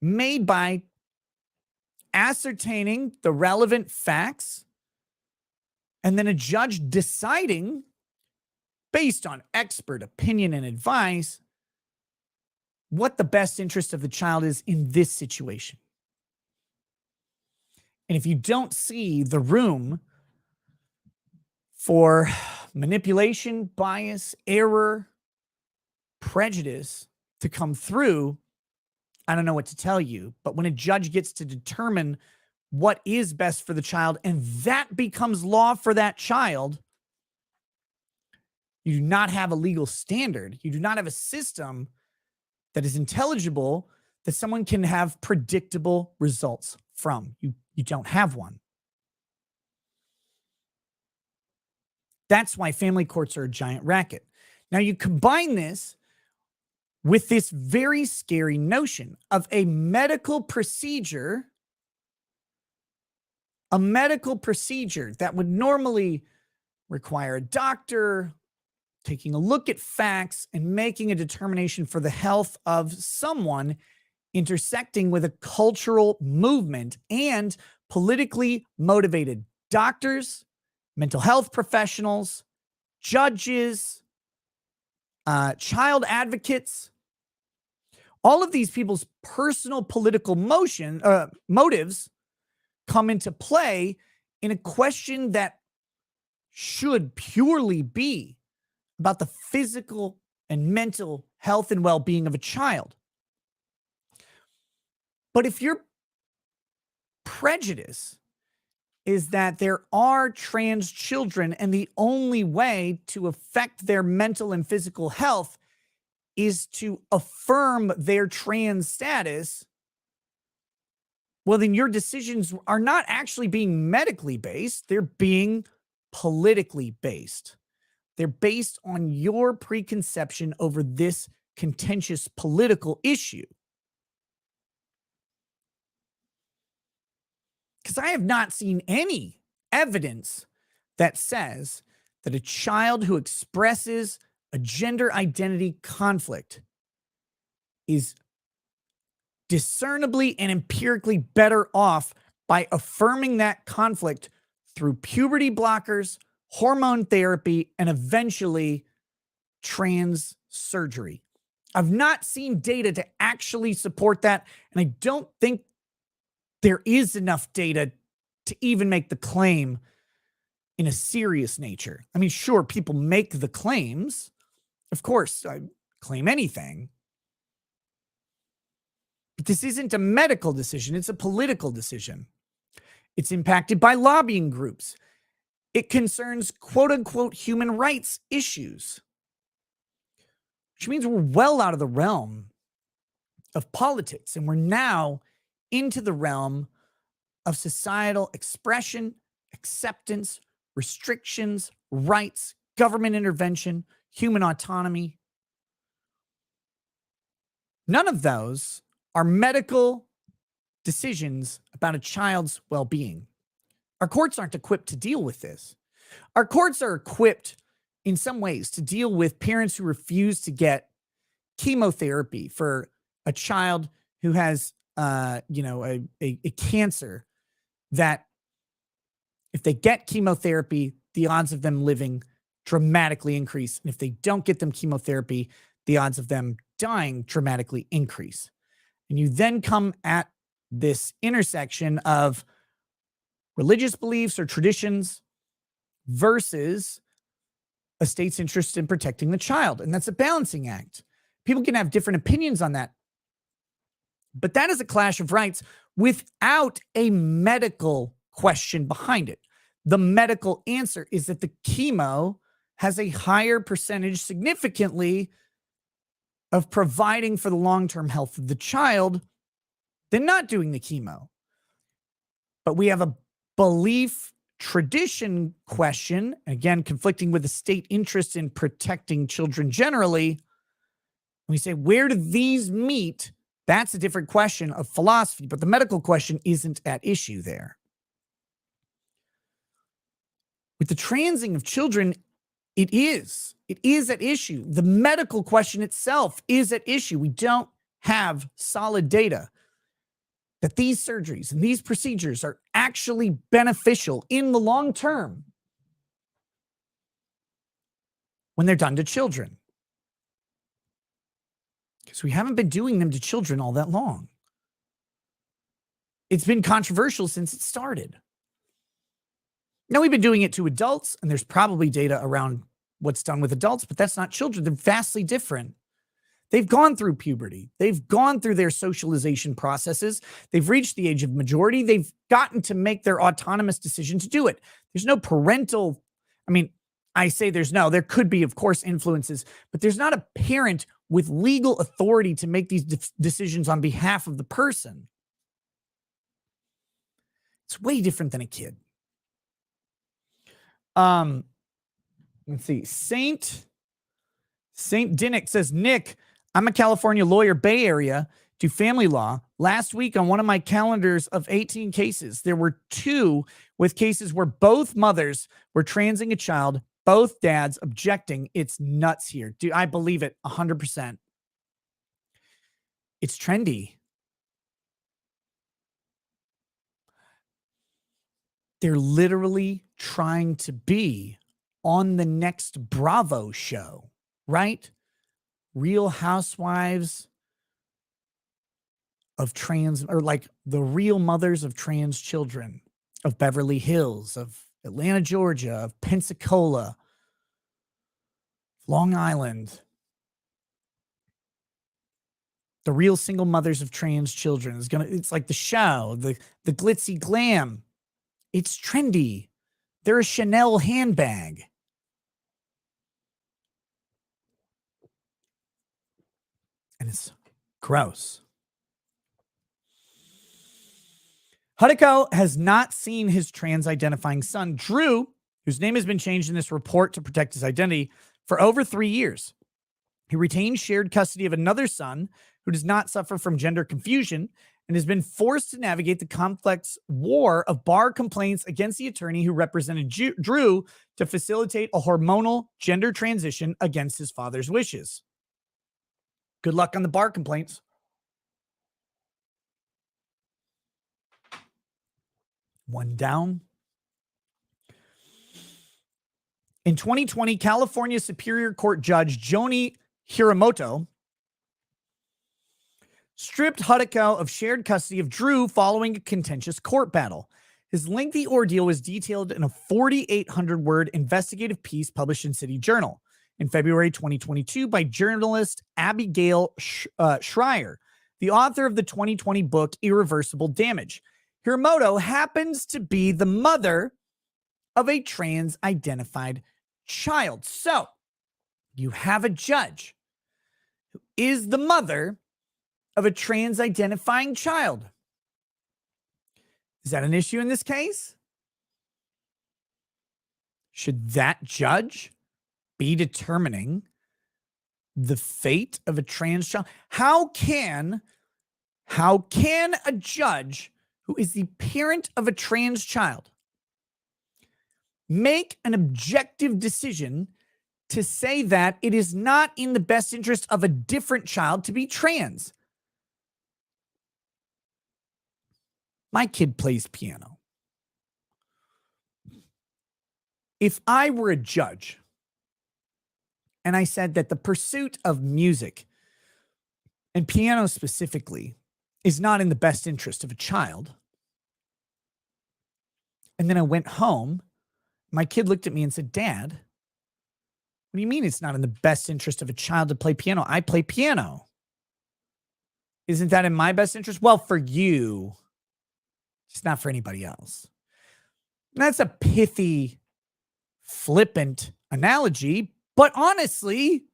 Speaker 2: made by ascertaining the relevant facts and then a judge deciding based on expert opinion and advice what the best interest of the child is in this situation. And if you don't see the room for manipulation, bias, error, prejudice to come through, I don't know what to tell you. But when a judge gets to determine what is best for the child and that becomes law for that child, you do not have a legal standard. You do not have a system that is intelligible that someone can have predictable results from. You don't have one. That's why family courts are a giant racket. Now you combine this with this very scary notion of a medical procedure that would normally require a doctor taking a look at facts and making a determination for the health of someone, intersecting with a cultural movement and politically motivated doctors, mental health professionals, judges, child advocates. All of these people's personal political motives come into play in a question that should purely be about the physical and mental health and well-being of a child. But if your prejudice is that there are trans children and the only way to affect their mental and physical health is to affirm their trans status, well, then your decisions are not actually being medically based. They're being politically based. They're based on your preconception over this contentious political issue. Because I have not seen any evidence that says that a child who expresses a gender identity conflict is discernibly and empirically better off by affirming that conflict through puberty blockers, hormone therapy, and eventually trans surgery. I've not seen data to actually support that. And I don't think there is enough data to even make the claim in a serious nature. I mean, sure, people make the claims. Of course, I claim anything. But this isn't a medical decision. It's a political decision. It's impacted by lobbying groups. It concerns quote unquote human rights issues, which means we're well out of the realm of politics. And we're now into the realm of societal expression, acceptance, restrictions, rights, government intervention, human autonomy. None of those are medical decisions about a child's well-being. Our courts aren't equipped to deal with this. Our courts are equipped in some ways to deal with parents who refuse to get chemotherapy for a child who has, a cancer that if they get chemotherapy, the odds of them living dramatically increase. And if they don't get them chemotherapy, the odds of them dying dramatically increase. And you then come at this intersection of religious beliefs or traditions versus a state's interest in protecting the child. And that's a balancing act. People can have different opinions on that. But that is a clash of rights without a medical question behind it. The medical answer is that the chemo has a higher percentage significantly of providing for the long-term health of the child than not doing the chemo. But we have a belief tradition question, again, conflicting with the state interest in protecting children generally. We say, where do these meet? That's a different question of philosophy, but the medical question isn't at issue there. With the transing of children, it is at issue. The medical question itself is at issue. We don't have solid data that these surgeries and these procedures are actually beneficial in the long term when they're done to children. Because we haven't been doing them to children all that long. It's been controversial since it started. Now, we've been doing it to adults, and there's probably data around what's done with adults, but that's not children. They're vastly different. They've gone through puberty. They've gone through their socialization processes. They've reached the age of majority. They've gotten to make their autonomous decision to do it. There's no parental, there could be, of course, influences, but there's not a parent with legal authority to make these decisions on behalf of the person. It's way different than a kid. Let's see. Saint Dinnick says, Nick, I'm a California lawyer, Bay Area, do family law. Last week on one of my calendars of 18 cases, there were 2 with cases where both mothers were transing a child, both dads objecting. It's nuts here. Dude, I believe it 100%. It's trendy. They're literally trying to be on the next Bravo show, right? Real Housewives of trans, or like the real mothers of trans children, of Beverly Hills, of Atlanta, Georgia, of Pensacola, Long Island. The real single mothers of trans children it's like the show, the glitzy glam. It's trendy. They're a Chanel handbag. And it's gross. Hudiko has not seen his trans-identifying son, Drew, whose name has been changed in this report to protect his identity, for over 3 years. He retains shared custody of another son who does not suffer from gender confusion and has been forced to navigate the complex war of bar complaints against the attorney who represented Drew to facilitate a hormonal gender transition against his father's wishes. Good luck on the bar complaints. One down. In 2020, California Superior Court Judge Joni Hiramoto stripped Hudiko of shared custody of Drew following a contentious court battle. His lengthy ordeal was detailed in a 4,800-word investigative piece published in City Journal in February 2022 by journalist Abigail Schreier, the author of the 2020 book Irreversible Damage. Hiramoto happens to be the mother of a trans-identified child. So, you have a judge who is the mother of a trans-identifying child. Is that an issue in this case? Should that judge be determining the fate of a trans child? How can a judge who is the parent of a trans child make an objective decision to say that it is not in the best interest of a different child to be trans? My kid plays piano. If I were a judge and I said that the pursuit of music and piano specifically is not in the best interest of a child, and then I went home, my kid looked at me and said, "Dad, what do you mean it's not in the best interest of a child to play piano? I play piano. Isn't that in my best interest?" Well, for you, it's not for anybody else. And that's a pithy, flippant analogy, but honestly,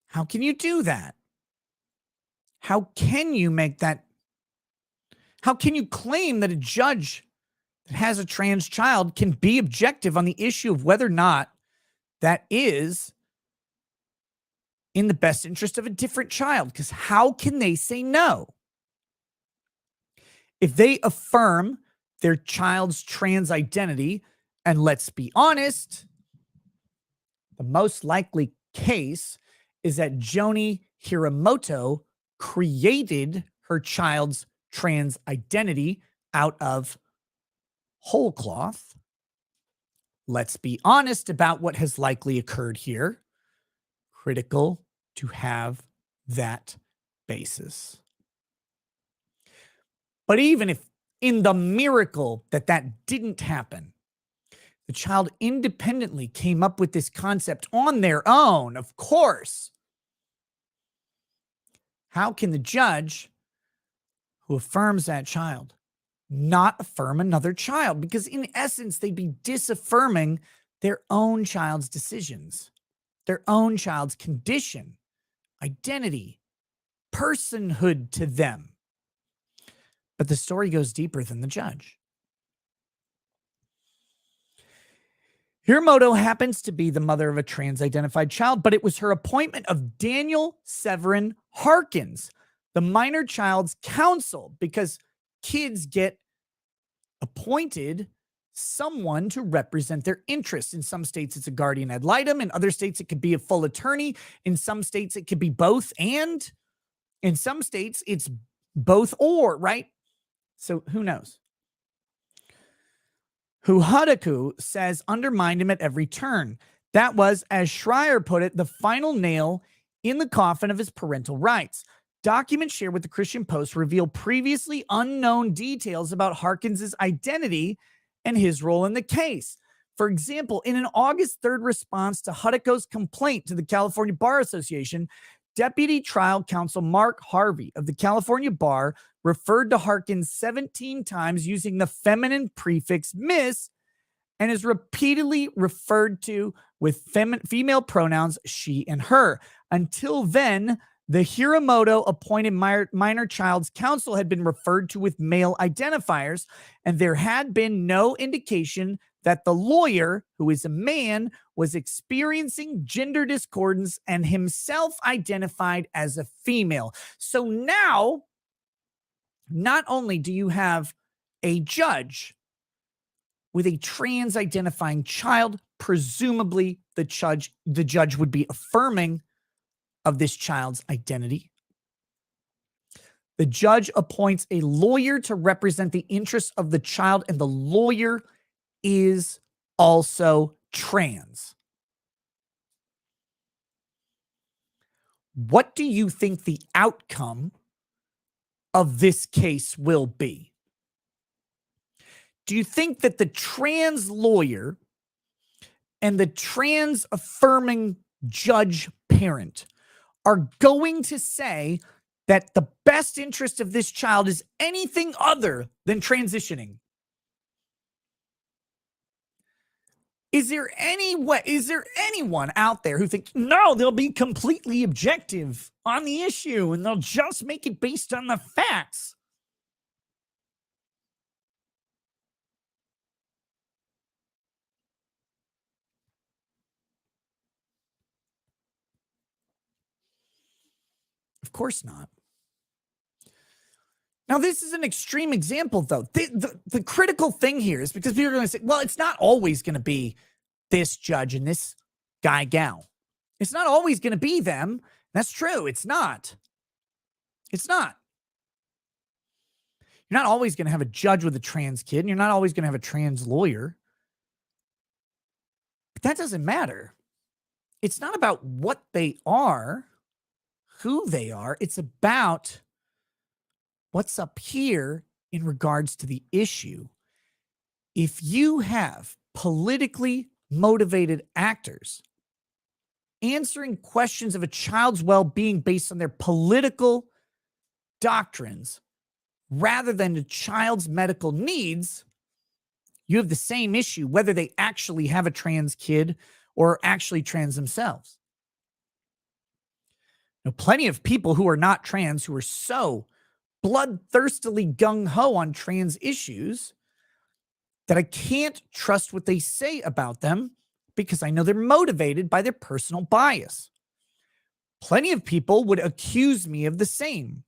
Speaker 2: how can you do that? How can you make that? How can you claim that a judge that has a trans child can be objective on the issue of whether or not that is in the best interest of a different child? Because how can they say no? If they affirm their child's trans identity, and let's be honest, the most likely case is that Joni Hiramoto created her child's trans identity out of whole cloth. Let's be honest about what has likely occurred here. Critical to have that basis. But even if in the miracle that didn't happen, the child independently came up with this concept on their own, of course, how can the judge who affirms that child not affirm another child? Because in essence, they'd be disaffirming their own child's decisions, their own child's condition, identity, personhood to them. But the story goes deeper than the judge. Hiramoto happens to be the mother of a trans-identified child, but it was her appointment of Daniel Severin Harkins, the minor child's counsel, because kids get appointed someone to represent their interests. In some states, it's a guardian ad litem. In other states, it could be a full attorney. In some states, it could be both and. In some states, it's both or, right? So who knows? Who Hudiko says undermined him at every turn. That was, as Schreier put it, the final nail in the coffin of his parental rights. Documents shared with the Christian Post reveal previously unknown details about Harkins's identity and his role in the case. For example, in an August 3rd response to Hudiko's complaint to the California Bar Association, Deputy Trial Counsel Mark Harvey of the California Bar referred to Harkins 17 times using the feminine prefix Miss and is repeatedly referred to with female pronouns she and her. Until then, the Hiramoto appointed minor child's counsel had been referred to with male identifiers, and there had been no indication that the lawyer, who is a man, was experiencing gender discordance and himself identified as a female. So now, not only do you have a judge with a trans identifying child, presumably the judge would be affirming of this child's identity. The judge appoints a lawyer to represent the interests of the child, and the lawyer is also trans. What do you think the outcome of this case will be? Do you think that the trans lawyer and the trans affirming judge parent are going to say that the best interest of this child is anything other than transitioning? Is there anyone out there who thinks, no, they'll be completely objective on the issue and they'll just make it based on the facts? Of course not. Now, this is an extreme example, though. The critical thing here is because people are going to say, well, it's not always going to be this judge and this guy, gal. It's not always going to be them. That's true. It's not. It's not. You're not always going to have a judge with a trans kid, and you're not always going to have a trans lawyer. But that doesn't matter. It's not about what they are, who they are. It's about what's up here in regards to the issue. If you have politically motivated actors answering questions of a child's well-being based on their political doctrines rather than the child's medical needs, you have the same issue whether they actually have a trans kid or are actually trans themselves. Now, plenty of people who are not trans who are so bloodthirstily gung-ho on trans issues that I can't trust what they say about them because I know they're motivated by their personal bias. Plenty of people would accuse me of the same.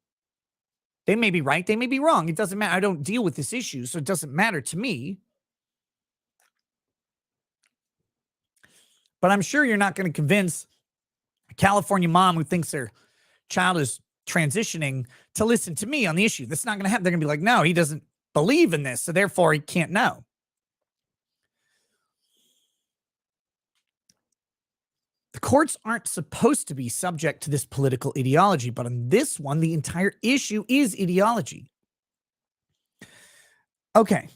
Speaker 2: They may be right, they may be wrong. It doesn't matter. I don't deal with this issue, so it doesn't matter to me. But I'm sure you're not going to convince a California mom who thinks their child is transitioning to listen to me on the issue. That's not going to happen. They're going to be like, no, he doesn't believe in this, so therefore he can't know. The courts aren't supposed to be subject to this political ideology, but on this one, the entire issue is ideology. Okay.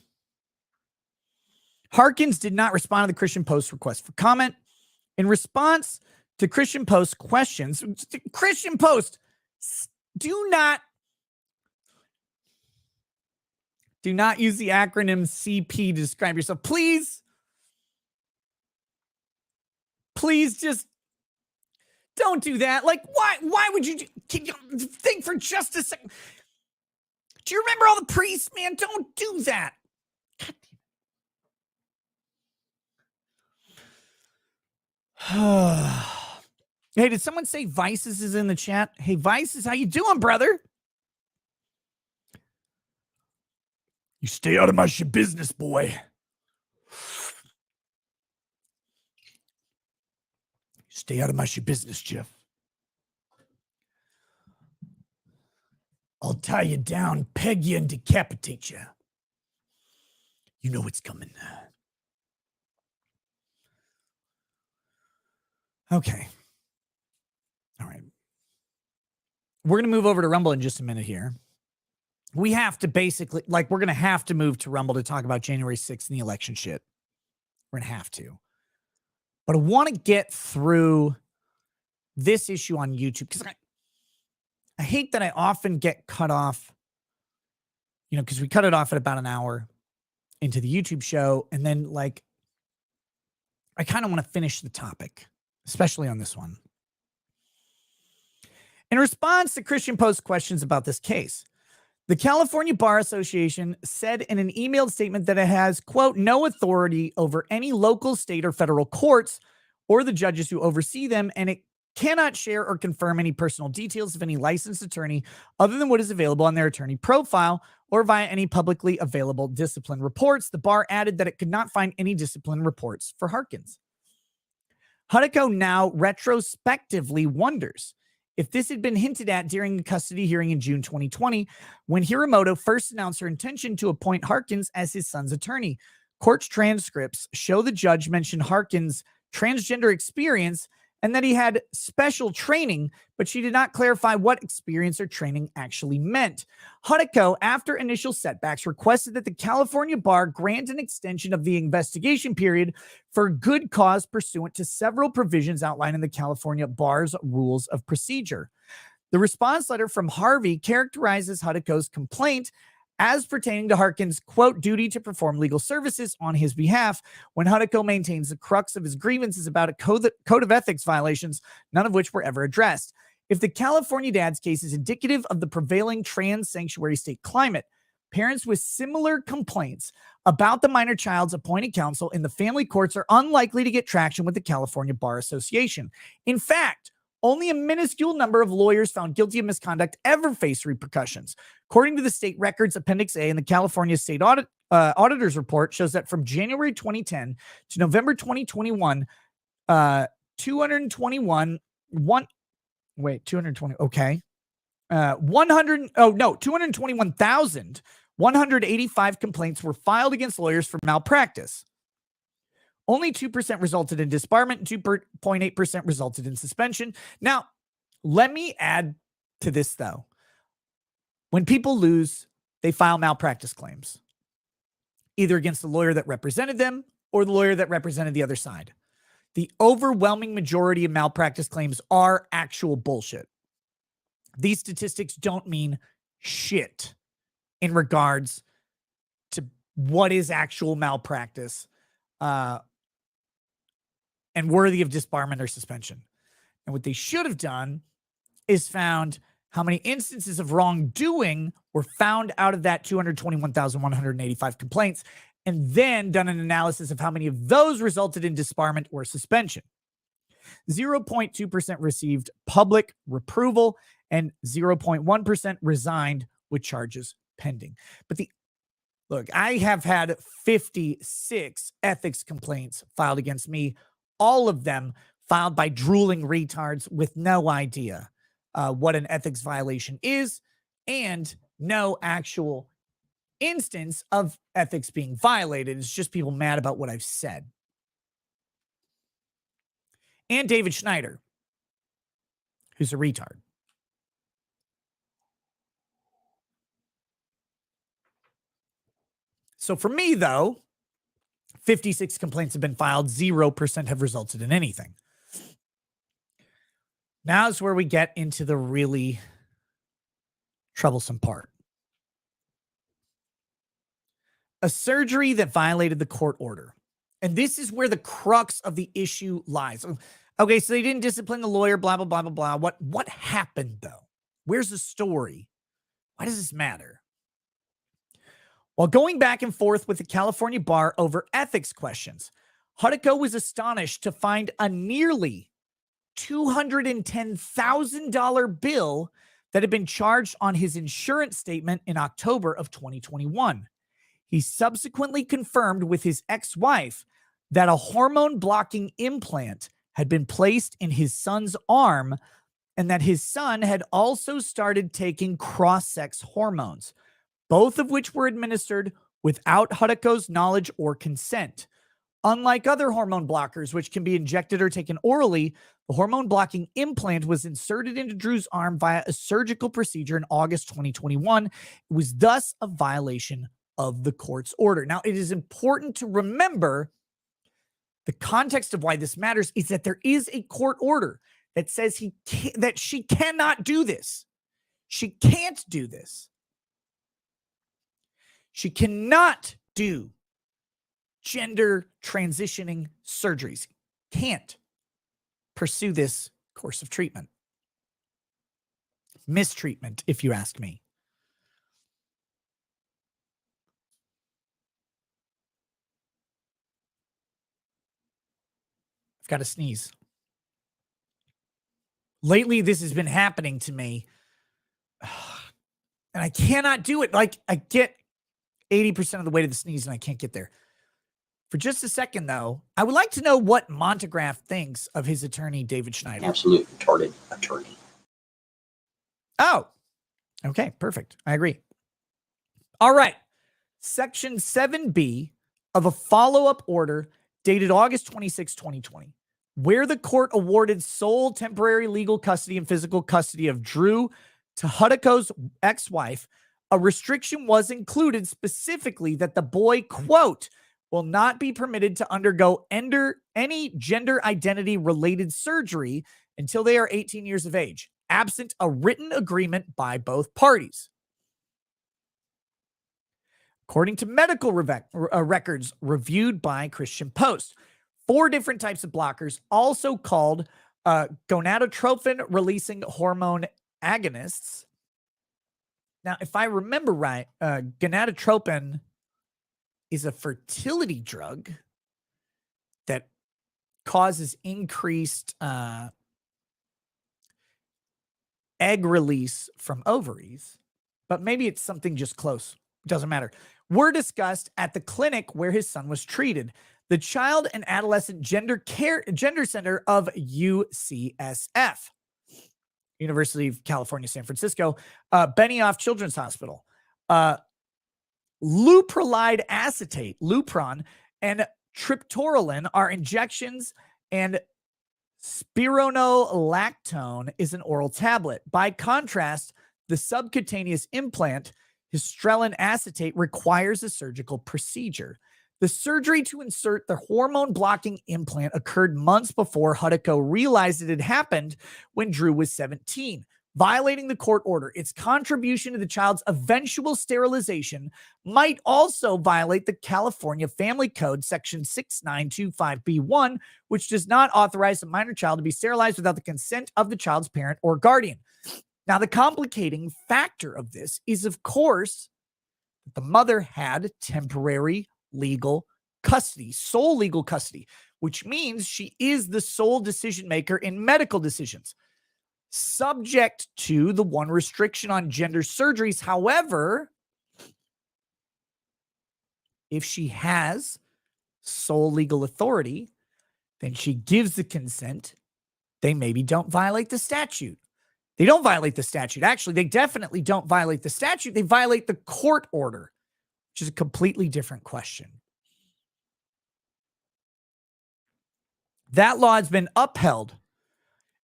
Speaker 2: Harkins did not respond to the Christian Post's request for comment. In response to Christian Post's questions, Christian Post, do not use the acronym CP to describe yourself. Please just don't do that. Like, why would you can you think for just a second? Do you remember all the priests, man? Don't do that. Hey, did someone say Vices is in the chat? Hey, Vices, how you doing, brother? You stay out of my business, boy. Stay out of my business, Jeff. I'll tie you down, peg you, and decapitate you. You know what's coming. Okay. All right. We're going to move over to Rumble in just a minute here. We have to basically, we're going to have to move to Rumble to talk about January 6th and the election shit. We're going to have to. But I want to get through this issue on YouTube because I hate that I often get cut off, because we cut it off at about an hour into the YouTube show. And then, I kind of want to finish the topic, especially on this one. In response to Christian Post's questions about this case, the California Bar Association said in an emailed statement that it has, quote, no authority over any local, state, or federal courts or the judges who oversee them, and it cannot share or confirm any personal details of any licensed attorney other than what is available on their attorney profile or via any publicly available discipline reports. The bar added that it could not find any discipline reports for Harkins. Hudiko now retrospectively wonders if this had been hinted at during the custody hearing in June 2020, when Hiramoto first announced her intention to appoint Harkins as his son's attorney. Court transcripts show the judge mentioned Harkins' transgender experience and that he had special training, but she did not clarify what experience or training actually meant. Hutiko, after initial setbacks, requested that the California bar grant an extension of the investigation period for good cause pursuant to several provisions outlined in the California bar's rules of procedure. The response letter from Harvey characterizes Hutiko's complaint as pertaining to Harkin's, quote, duty to perform legal services on his behalf, when Hutiko maintains the crux of his grievances about a code of ethics violations, none of which were ever addressed. If the California dad's case is indicative of the prevailing trans sanctuary state climate, parents with similar complaints about the minor child's appointed counsel in the family courts are unlikely to get traction with the California Bar Association. In fact, only a minuscule number of lawyers found guilty of misconduct ever face repercussions. According to the state records, Appendix A in the California State Auditor's Report shows that from January 2010 to November 2021, 221,185 complaints were filed against lawyers for malpractice. Only 2% resulted in disbarment and 2.8% resulted in suspension. Now, let me add to this, though. When people lose, they file malpractice claims, either against the lawyer that represented them or the lawyer that represented the other side. The overwhelming majority of malpractice claims are actual bullshit. These statistics don't mean shit in regards to what is actual malpractice and worthy of disbarment or suspension. And what they should have done is found how many instances of wrongdoing were found out of that 221,185 complaints, and then done an analysis of how many of those resulted in disbarment or suspension. 0.2% received public reproval, and 0.1% resigned with charges pending. But look, I have had 56 ethics complaints filed against me, all of them filed by drooling retards with no idea what an ethics violation is and no actual instance of ethics being violated. It's just people mad about what I've said. And David Schneider, who's a retard. So for me, though, 56 complaints have been filed. 0% have resulted in anything. Now is where we get into the really troublesome part. A surgery that violated the court order. And this is where the crux of the issue lies. Okay, so they didn't discipline the lawyer, blah, blah, blah, blah, blah. What happened, though? Where's the story? Why does this matter? While going back and forth with the California bar over ethics questions, Hutiko was astonished to find a nearly $210,000 bill that had been charged on his insurance statement in October of 2021. He subsequently confirmed with his ex-wife that a hormone-blocking implant had been placed in his son's arm and that his son had also started taking cross-sex hormones, both of which were administered without Hutiko's knowledge or consent. Unlike other hormone blockers, which can be injected or taken orally, the hormone-blocking implant was inserted into Drew's arm via a surgical procedure in August 2021. It was thus a violation of the court's order. Now, it is important to remember the context of why this matters is that there is a court order that says that she cannot do this. She can't do this. She cannot do gender transitioning surgeries. Can't pursue this course of treatment. Mistreatment, if you ask me. I've got to sneeze. Lately, this has been happening to me, and I cannot do it. Like, I get 80% of the way to the sneeze, and I can't get there. For just a second, though, I would like to know what Montegraph thinks of his attorney, David Schneider.
Speaker 1: Absolute retarded attorney.
Speaker 2: Oh, okay, perfect. I agree. All right. Section 7B of a follow-up order dated August 26, 2020. where the court awarded sole temporary legal custody and physical custody of Drew to Hutiko's ex-wife, a restriction was included specifically that the boy, quote, will not be permitted to undergo any gender identity related surgery until they are 18 years of age, absent a written agreement by both parties. According to medical records reviewed by Christian Post, 4 different types of blockers, also called gonadotropin-releasing hormone agonists. Now, if I remember right, gonadotropin is a fertility drug that causes increased egg release from ovaries, but maybe it's something just close. Doesn't matter. Were discussed at the clinic where his son was treated, the Child and Adolescent Gender Center of UCSF, University of California, San Francisco, Benioff Children's Hospital. Leuprolide acetate, Lupron, and triptorelin are injections, and spironolactone is an oral tablet. By contrast, the subcutaneous implant, histrelin acetate, requires a surgical procedure. The surgery to insert the hormone-blocking implant occurred months before Hutiko realized it had happened when Drew was 17, violating the court order. Its contribution to the child's eventual sterilization might also violate the California Family Code, Section 6925B1, which does not authorize a minor child to be sterilized without the consent of the child's parent or guardian. Now, the complicating factor of this is, of course, that the mother had temporary legal custody, sole legal custody, which means she is the sole decision maker in medical decisions, subject to the one restriction on gender surgeries. However, if she has sole legal authority, then she gives the consent. They maybe don't violate the statute. They don't violate the statute. Actually, they definitely don't violate the statute. They violate the court order, which is a completely different question. That law has been upheld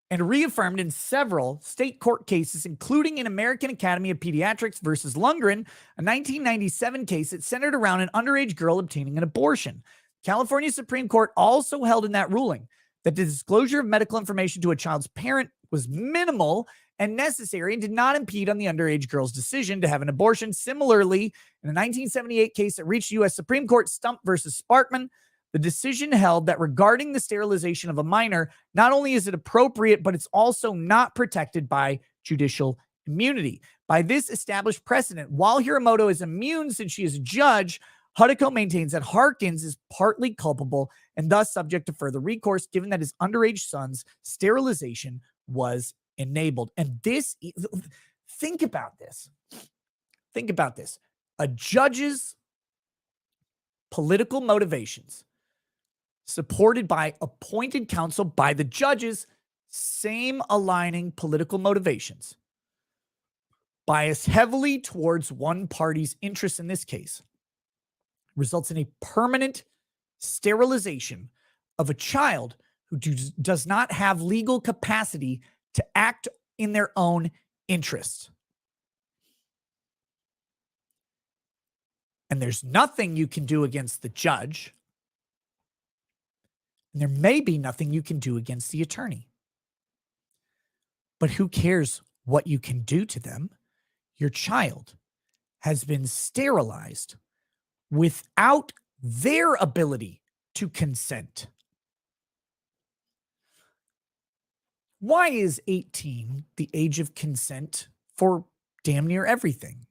Speaker 2: and reaffirmed in several state court cases, including in American Academy of Pediatrics versus Lundgren, a 1997 case that centered around an underage girl obtaining an abortion. California Supreme Court also held in that ruling that the disclosure of medical information to a child's parent was minimal and necessary and did not impede on the underage girl's decision to have an abortion. Similarly, in a 1978 case that reached U.S. Supreme Court, Stump versus Sparkman, the decision held that regarding the sterilization of a minor, not only is it appropriate, but it's also not protected by judicial immunity. By this established precedent, while Hiramoto is immune since she is a judge, Hutiko maintains that Harkins is partly culpable and thus subject to further recourse, given that his underage son's sterilization was enabled. And this, think about this. Think about this. A judge's political motivations, supported by appointed counsel by the judges, same aligning political motivations, bias heavily towards one party's interests in this case, results in a permanent sterilization of a child who does not have legal capacity to act in their own interests. And there's nothing you can do against the judge. And there may be nothing you can do against the attorney. But who cares what you can do to them? Your child has been sterilized without their ability to consent. Why is 18 the age of consent for damn near everything?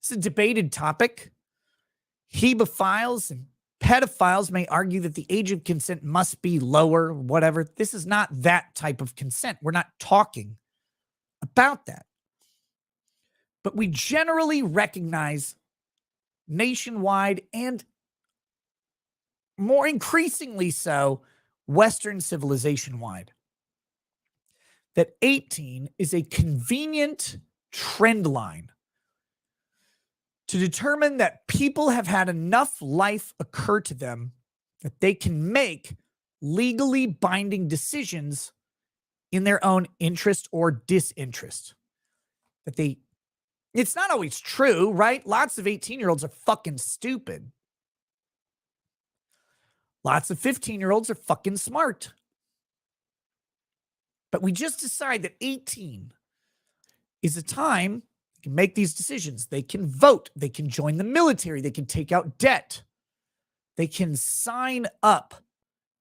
Speaker 2: It's a debated topic. Hebephiles and pedophiles may argue that the age of consent must be lower, whatever. This is not that type of consent. We're not talking about that. But we generally recognize nationwide and more increasingly so Western civilization-wide that 18 is a convenient trend line to determine that people have had enough life occur to them that they can make legally binding decisions in their own interest or disinterest. It's not always true, right? Lots of 18-year-olds are fucking stupid. Lots of 15-year-olds are fucking smart. But we just decide that 18 is a time they can make these decisions. They can vote. They can join the military. They can take out debt. They can sign up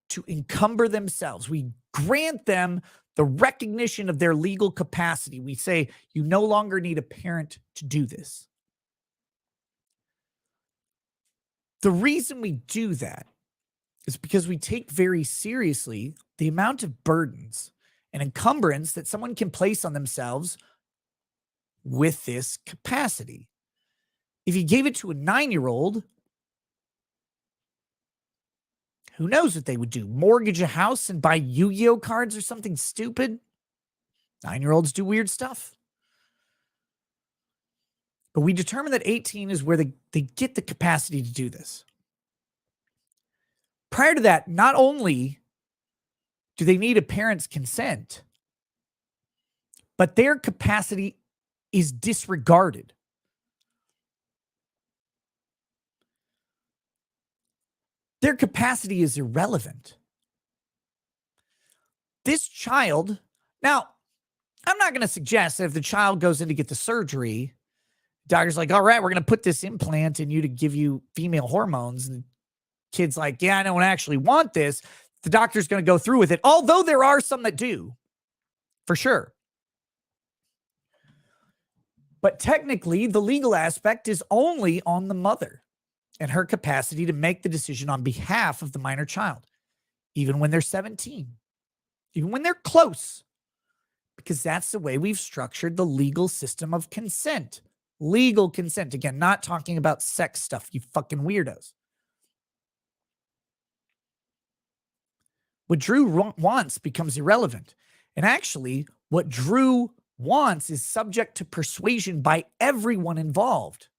Speaker 2: to encumber themselves. We grant them the recognition of their legal capacity. We say, you no longer need a parent to do this. The reason we do that is because we take very seriously the amount of burdens and encumbrance that someone can place on themselves with this capacity. If you gave it to a 9-year-old, who knows what they would do? Mortgage a house and buy Yu-Gi-Oh cards or something stupid? 9-year-olds do weird stuff. But we determine that 18 is where they get the capacity to do this. Prior to that, not only do they need a parent's consent, but their capacity is disregarded. Their capacity is irrelevant. This child, now, I'm not going to suggest that if the child goes in to get the surgery, doctor's like, all right, we're going to put this implant in you to give you female hormones. And the kid's like, yeah, I don't actually want this. The doctor's going to go through with it. Although there are some that do, for sure. But technically, the legal aspect is only on the mother and her capacity to make the decision on behalf of the minor child, even when they're 17, even when they're close, because that's the way we've structured the legal system of consent. Legal consent. Again, not talking about sex stuff, you fucking weirdos. What Drew wants becomes irrelevant. And actually, what Drew wants is subject to persuasion by everyone involved,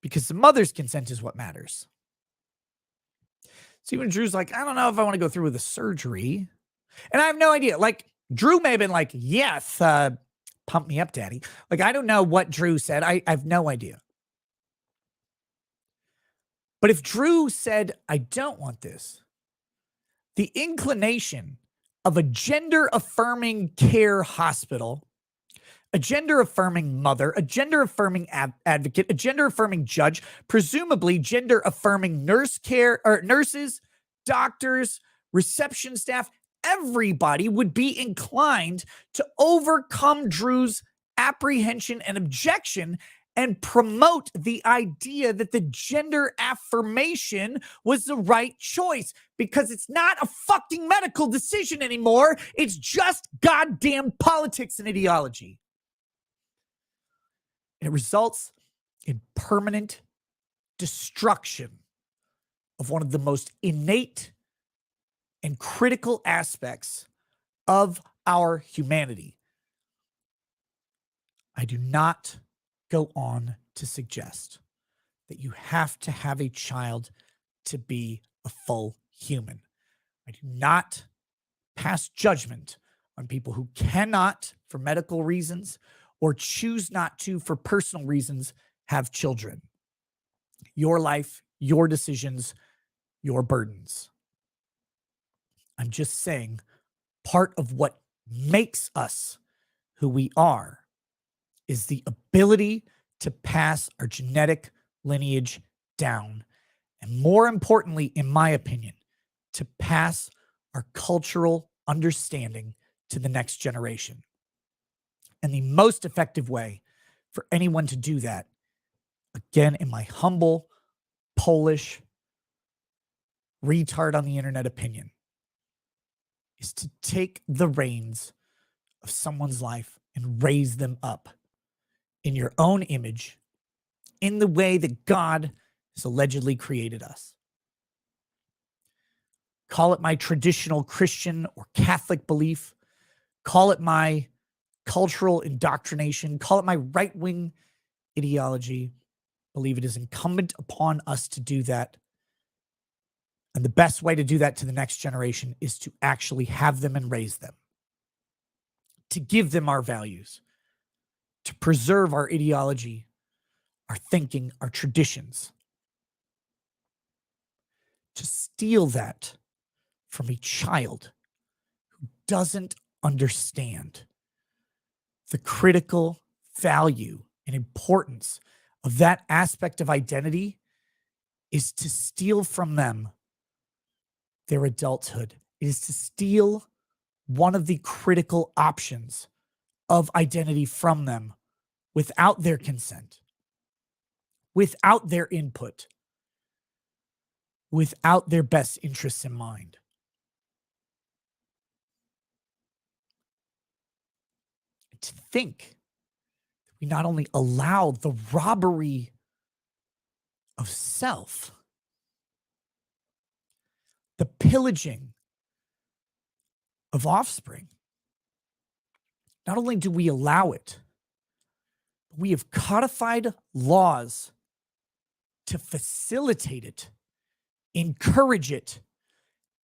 Speaker 2: because the mother's consent is what matters. See, when Drew's like, I don't know if I want to go through with the surgery. And I have no idea. Like, Drew may have been like, yes, pump me up, daddy. Like, I don't know what Drew said. I have no idea. But if Drew said, I don't want this, the inclination of a gender-affirming care hospital, a gender-affirming mother, a gender-affirming advocate, a gender-affirming judge, presumably gender-affirming nurses, doctors, reception staff, everybody would be inclined to overcome Drew's apprehension and objection and promote the idea that the gender affirmation was the right choice, because it's not a fucking medical decision anymore. It's just goddamn politics and ideology. It results in permanent destruction of one of the most innate and critical aspects of our humanity. I do not go on to suggest that you have to have a child to be a full human. I do not pass judgment on people who cannot, for medical reasons, or choose not to, for personal reasons, have children. Your life, your decisions, your burdens. I'm just saying, part of what makes us who we are is the ability to pass our genetic lineage down. And more importantly, in my opinion, to pass our cultural understanding to the next generation. And the most effective way for anyone to do that, again, in my humble Polish retard on the internet opinion, is to take the reins of someone's life and raise them up in your own image, in the way that God has allegedly created us. Call it my traditional Christian or Catholic belief. Call it my cultural indoctrination. Call it my right-wing ideology. I believe it is incumbent upon us to do that And the best way to do that to the next generation is to actually have them and raise them, to give them our values, to preserve our ideology, our thinking, our traditions. To steal that from a child who doesn't understand the critical value and importance of that aspect of identity is to steal from them their adulthood. It is to steal one of the critical options of identity from them without their consent, without their input, without their best interests in mind. To think that we not only allow the robbery of self, the pillaging of offspring, not only do we allow it, but we have codified laws to facilitate it, encourage it,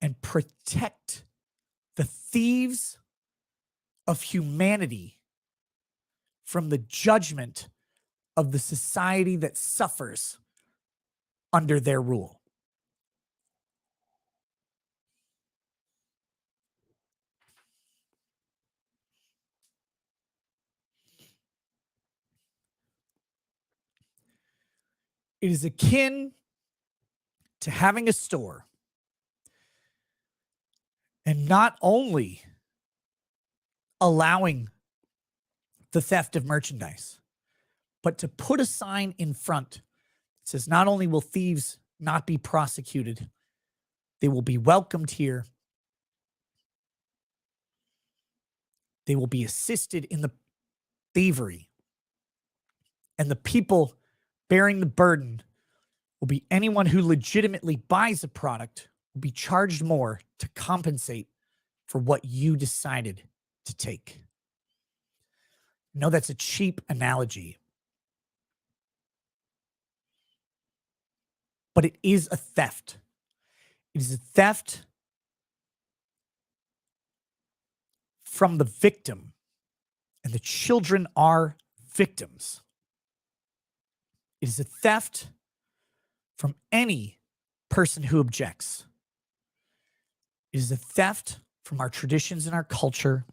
Speaker 2: and protect the thieves of humanity from the judgment of the society that suffers under their rule. It is akin to having a store and not only allowing the theft of merchandise, but to put a sign in front that says not only will thieves not be prosecuted, they will be welcomed here. They will be assisted in the thievery. And the people bearing the burden will be anyone who legitimately buys a product will be charged more to compensate for what you decided to take. No, that's a cheap analogy. But it is a theft. It is a theft from the victim, and the children are victims. It is a theft from any person who objects. It is a theft from our traditions and our culture.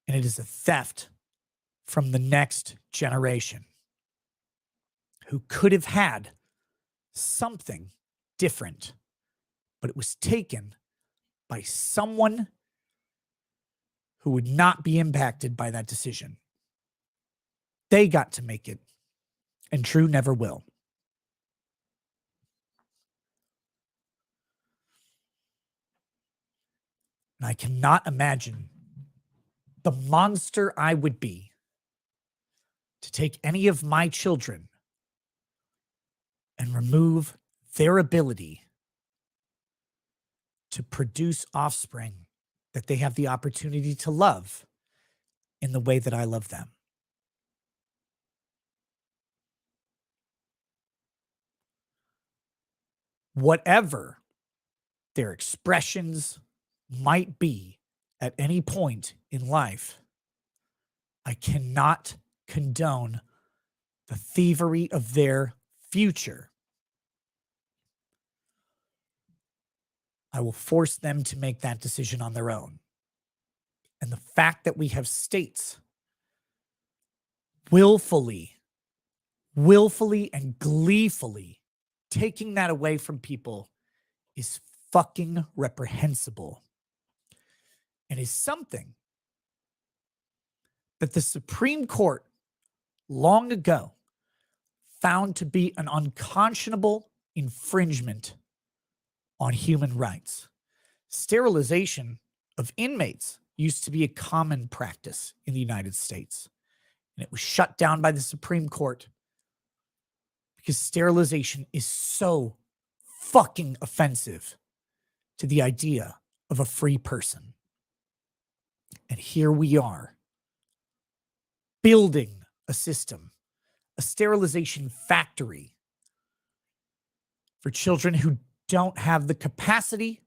Speaker 2: And it is a theft from the next generation who could have had something different, but it was taken by someone who would not be impacted by that decision. They got to make it, and True never will. And I cannot imagine the monster I would be to take any of my children and remove their ability to produce offspring that they have the opportunity to love in the way that I love them. Whatever their expressions might be at any point in life, I cannot condone the thievery of their future. I will force them to make that decision on their own. And the fact that we have states willfully and gleefully taking that away from people is fucking reprehensible, and is something that the Supreme Court long ago found to be an unconscionable infringement on human rights. Sterilization of inmates used to be a common practice in the United States, and it was shut down by the Supreme Court because sterilization is so fucking offensive to the idea of a free person. And here we are, building a system, a sterilization factory for children who don't have the capacity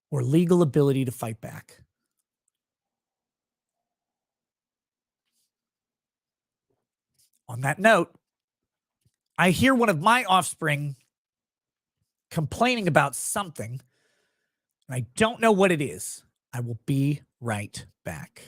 Speaker 2: or legal ability to fight back. On that note, I hear one of my offspring complaining about something, and I don't know what it is. I will be right back.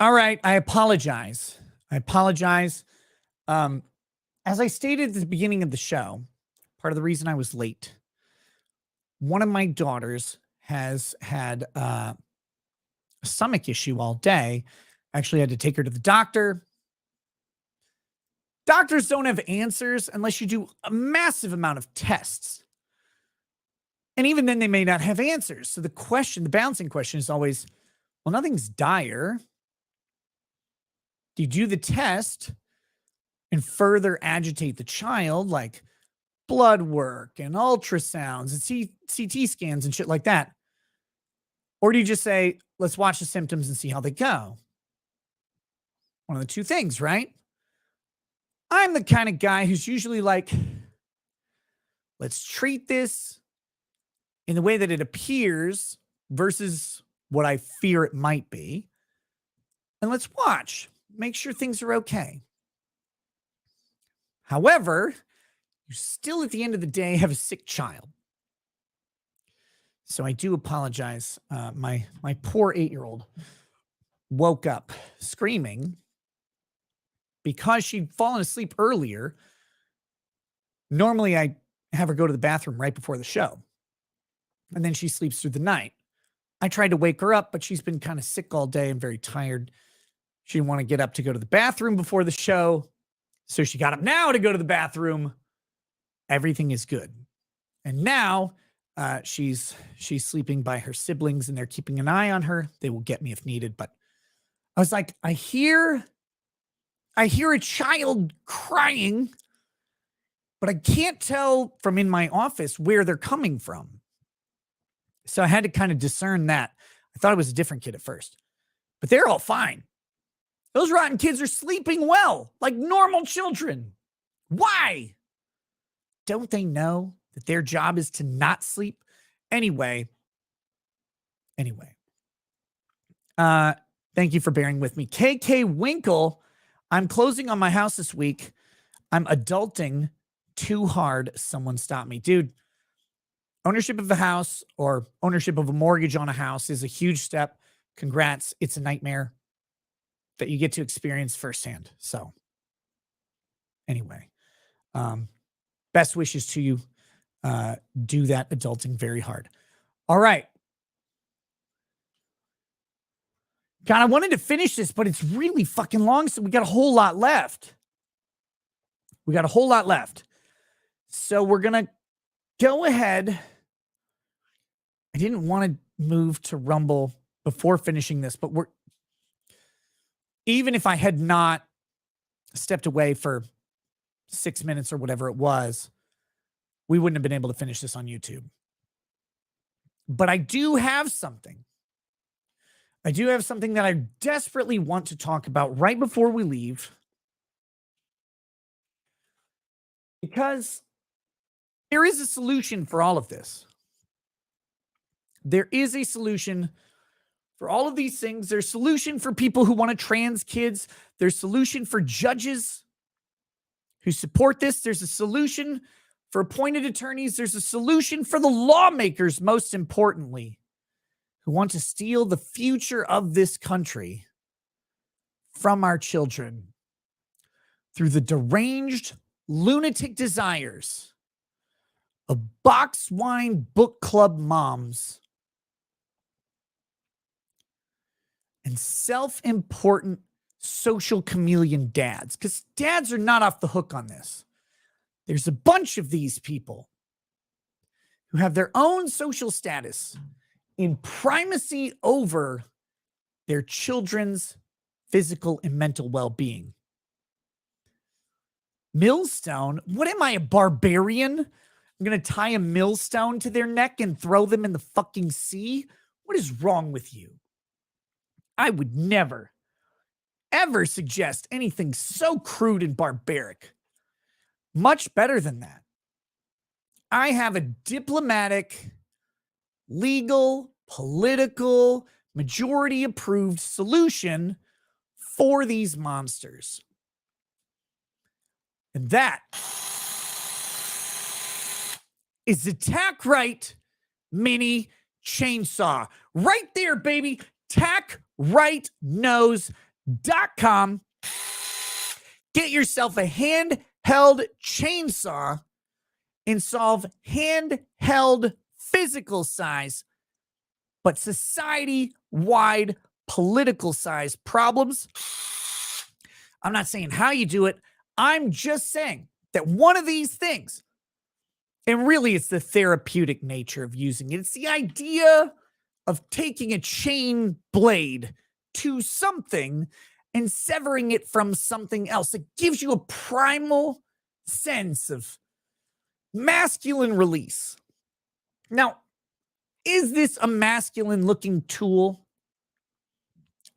Speaker 2: All right. I apologize. As I stated at the beginning of the show, part of the reason I was late, one of my daughters has had a stomach issue all day. Actually had to take her to the doctor. Doctors don't have answers unless you do a massive amount of tests. And even then, they may not have answers. So the balancing question is always, well, nothing's dire. Do you do the test and further agitate the child, like blood work and ultrasounds and CT scans and shit like that? Or do you just say, let's watch the symptoms and see how they go? One of the two things, right? I'm the kind of guy who's usually like, let's treat this in the way that it appears versus what I fear it might be. And let's watch, make sure things are okay. However, you still at the end of the day have a sick child. So I do apologize. My poor 8-year-old woke up screaming because she'd fallen asleep earlier. Normally, I have her go to the bathroom right before the show, and then she sleeps through the night. I tried to wake her up, but she's been kind of sick all day and very tired. She didn't want to get up to go to the bathroom before the show, so she got up now to go to the bathroom. Everything is good. And now she's sleeping by her siblings, and they're keeping an eye on her. They will get me if needed. But I was like, I hear a child crying, but I can't tell from in my office where they're coming from. So I had to kind of discern that. I thought it was a different kid at first, but they're all fine. Those rotten kids are sleeping well, like normal children. Why? Don't they know that their job is to not sleep? Anyway. Thank you for bearing with me. KK Winkle, I'm closing on my house this week. I'm adulting too hard. Someone stop me. Dude, ownership of a house or ownership of a mortgage on a house is a huge step. Congrats. It's a nightmare that you get to experience firsthand. So anyway, best wishes to you. Do that adulting very hard. All right. God, I wanted to finish this, but it's really fucking long, so we got a whole lot left. So we're going to go ahead. I didn't want to move to Rumble before finishing this, but even if I had not stepped away for 6 minutes or whatever it was, we wouldn't have been able to finish this on YouTube. But I do have something. That I desperately want to talk about right before we leave. Because there is a solution for all of this. There is a solution for all of these things. There's a solution for people who want to trans kids. There's a solution for judges who support this. There's a solution for appointed attorneys. There's a solution for the lawmakers, most importantly, who want to steal the future of this country from our children through the deranged, lunatic desires of box wine book club moms and self-important social chameleon dads. Because dads are not off the hook on this. There's a bunch of these people who have their own social status in primacy over their children's physical and mental well-being. Millstone? What am I, a barbarian? I'm going to tie a millstone to their neck and throw them in the fucking sea? What is wrong with you? I would never, ever suggest anything so crude and barbaric. Much better than that. I have a diplomatic, legal, political, majority-approved solution for these monsters. And that is the Tack Right Mini Chainsaw. Right there, baby. Tack Right knows indictment.com. Get yourself a handheld chainsaw and solve handheld physical size, but society-wide political size problems. I'm not saying how you do it. I'm just saying that one of these things, and really it's the therapeutic nature of using it. It's the idea of taking a chain blade to something and severing it from something else. It gives you a primal sense of masculine release. Now, is this a masculine looking tool?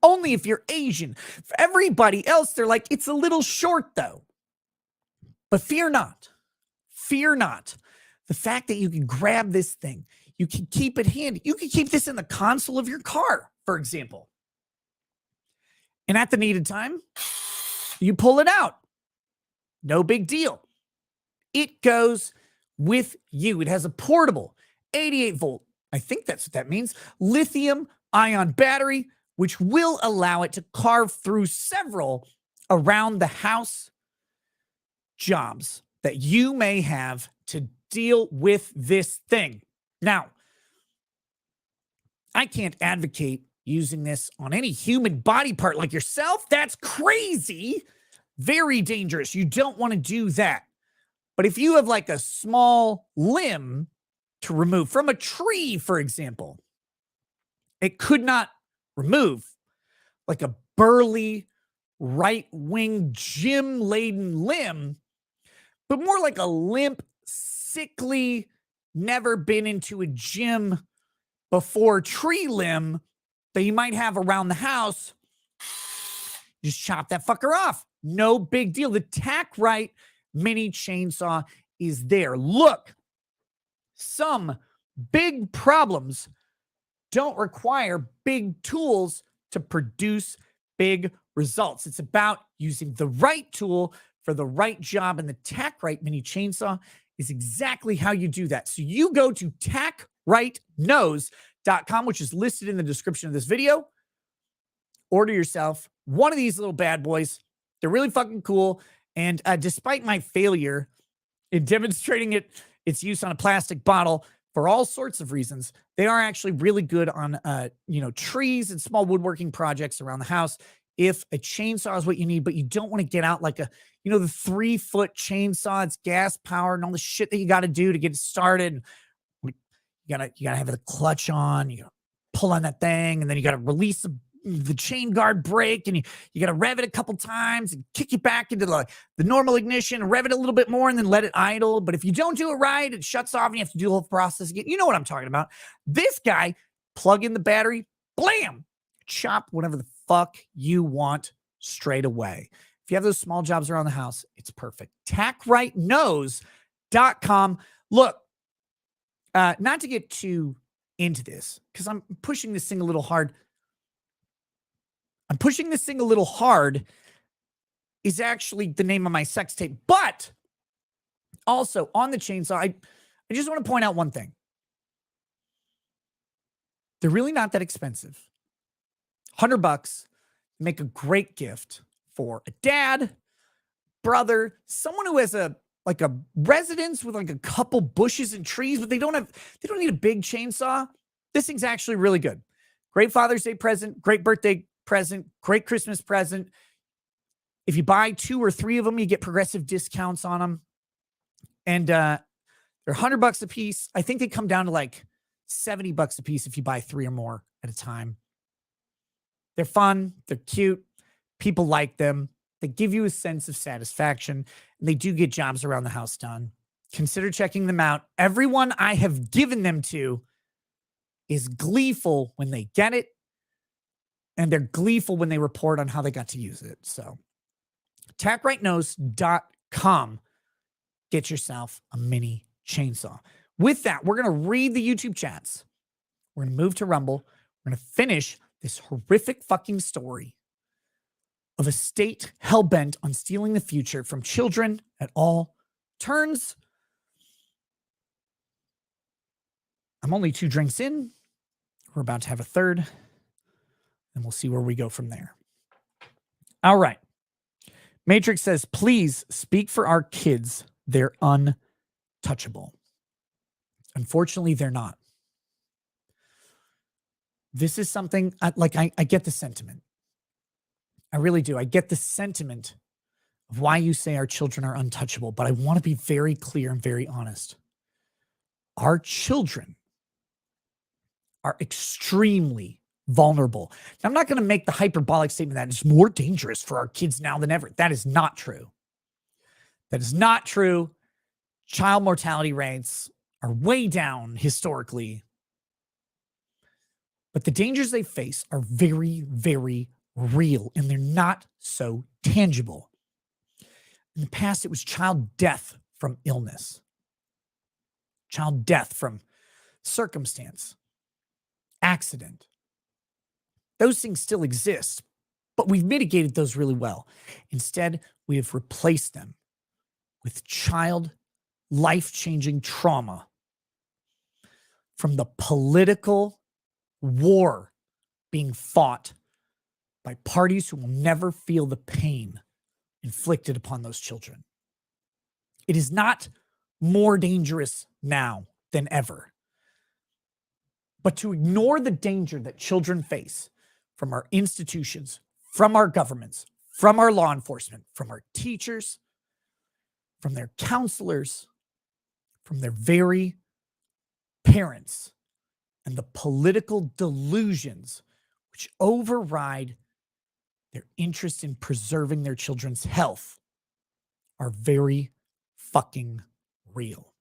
Speaker 2: Only if you're Asian. For everybody else, they're like, it's a little short though. But fear not. Fear not. The fact that you can grab this thing, you can keep it handy. You can keep this in the console of your car, for example. And at the needed time, you pull it out. No big deal. It goes with you. It has a portable 88 volt, I think that's what that means, lithium ion battery, which will allow it to carve through several around the house jobs that you may have to deal with this thing. Now, I can't advocate using this on any human body part like yourself. That's crazy. Very dangerous. You don't want to do that. But if you have like a small limb to remove from a tree, for example, it could not remove like a burly, right-wing, gym-laden limb, but more like a limp, sickly, never been into a gym before tree limb that you might have around the house. Just chop that fucker off. No big deal. The Tack Right mini chainsaw is there. Look, some big problems don't require big tools to produce big results. It's about using the right tool for the right job, and the Tack Right mini chainsaw is exactly how you do that. So you go to tackrightnose.com, which is listed in the description of this video. Order yourself one of these little bad boys. They're really fucking cool. And despite my failure in demonstrating its use on a plastic bottle for all sorts of reasons, they are actually really good on, trees and small woodworking projects around the house. If a chainsaw is what you need, but you don't want to get out like the 3-foot chainsaw, it's gas powered and all the shit that you got to do to get it started. You gotta have the clutch on, you gotta pull on that thing, and then you gotta release the chain guard brake, and you gotta rev it a couple times and kick it back into the normal ignition and rev it a little bit more and then let it idle. But if you don't do it right, it shuts off and you have to do the whole process again. You know what I'm talking about. This guy, plug in the battery, blam, chop whatever the fuck you want straight away. If you have those small jobs around the house, it's perfect. tackrightnose.com. Look, not to get too into this, because I'm pushing this thing a little hard. Is actually the name of my sex tape. But also on the chainsaw, I just want to point out one thing. They're really not that expensive. $100, make a great gift for a dad, brother, someone who has a residence with like a couple bushes and trees, but they don't need a big chainsaw. This thing's actually really good. Great Father's Day present, great birthday present, great Christmas present. If you buy 2 or 3 of them, you get progressive discounts on them. And they're $100 a piece. I think they come down to like $70 a piece if you buy 3 or more at a time. They're fun. They're cute. People like them. They give you a sense of satisfaction, and they do get jobs around the house done. Consider checking them out. Everyone I have given them to is gleeful when they get it, and they're gleeful when they report on how they got to use it. So, tackrightnose.com. Get yourself a mini chainsaw. With that, we're going to read the YouTube chats. We're going to move to Rumble. We're going to finish this horrific fucking story of a state hell-bent on stealing the future from children at all turns. I'm only 2 drinks in. We're about to have a third, and we'll see where we go from there. All right. Matrix says, please speak for our kids. They're untouchable. Unfortunately, they're not. This is something I get the sentiment. I really do. I get the sentiment of why you say our children are untouchable, but I want to be very clear and very honest. Our children are extremely vulnerable. Now, I'm not going to make the hyperbolic statement that it's more dangerous for our kids now than ever. That is not true. That is not true. Child mortality rates are way down historically. But the dangers they face are very, very real, and they're not so tangible. In the past, it was child death from illness, child death from circumstance, accident. Those things still exist, but we've mitigated those really well. Instead, we have replaced them with child life-changing trauma from the political war being fought by parties who will never feel the pain inflicted upon those children. It is not more dangerous now than ever. But to ignore the danger that children face from our institutions, from our governments, from our law enforcement, from our teachers, from their counselors, from their very parents, and the political delusions which override their interest in preserving their children's health are very fucking real.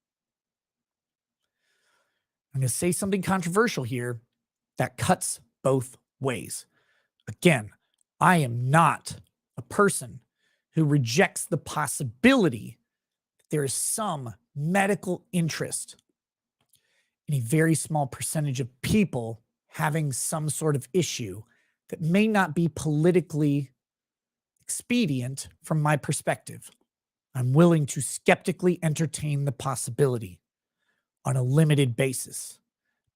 Speaker 2: I'm going to say something controversial here that cuts both ways. Again, I am not a person who rejects the possibility that there is some medical interest in a very small percentage of people having some sort of issue that may not be politically expedient from my perspective. I'm willing to skeptically entertain the possibility on a limited basis.